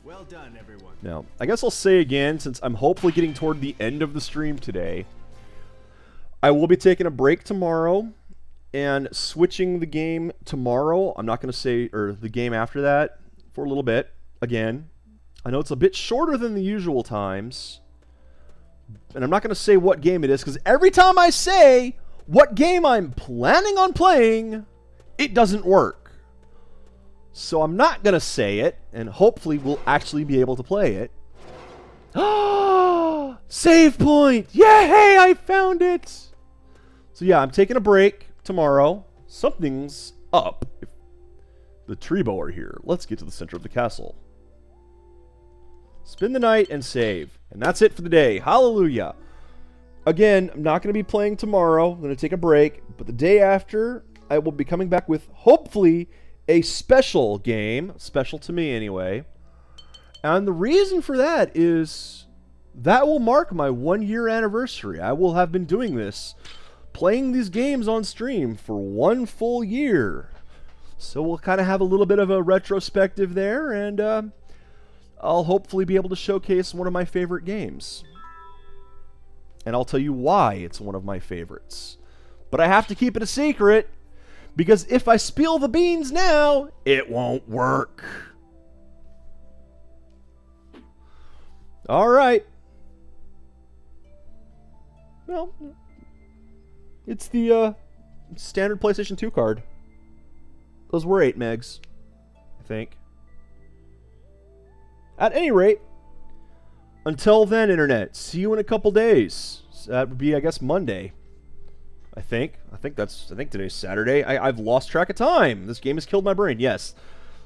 Well done, everyone. Now, I guess I'll say again, since I'm hopefully getting toward the end of the stream today, I will be taking a break tomorrow and switching the game tomorrow. I'm not going to say, or the game after that, for a little bit, again. I know it's a bit shorter than the usual times, and I'm not going to say what game it is, because every time I say what game I'm planning on playing, it doesn't work. So I'm not going to say it, and hopefully we'll actually be able to play it. Save point! Yay! I found it! So yeah, I'm taking a break tomorrow. Something's up. If the Treebo are here. Let's get to the center of the castle. Spend the night and save. And that's it for the day. Hallelujah. Again, I'm not going to be playing tomorrow. I'm going to take a break. But the day after, I will be coming back with, hopefully, a special game. Special to me, anyway. And the reason for that is that will mark my 1-year anniversary. I will have been doing this, playing these games on stream for 1 full year. So we'll kind of have a little bit of a retrospective there, and I'll hopefully be able to showcase one of my favorite games. And I'll tell you why it's one of my favorites. But I have to keep it a secret, because if I spill the beans now, it won't work. Alright. Well, it's the standard PlayStation 2 card. Those were 8 megs, I think. At any rate, until then, Internet, see you in a couple days. So that would be, I guess, Monday. I think today's Saturday. I've lost track of time. This game has killed my brain. Yes.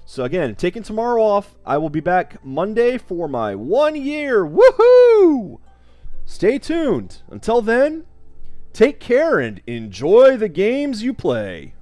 So again, taking tomorrow off. I will be back Monday for my 1 year. Woohoo! Stay tuned. Until then, take care and enjoy the games you play.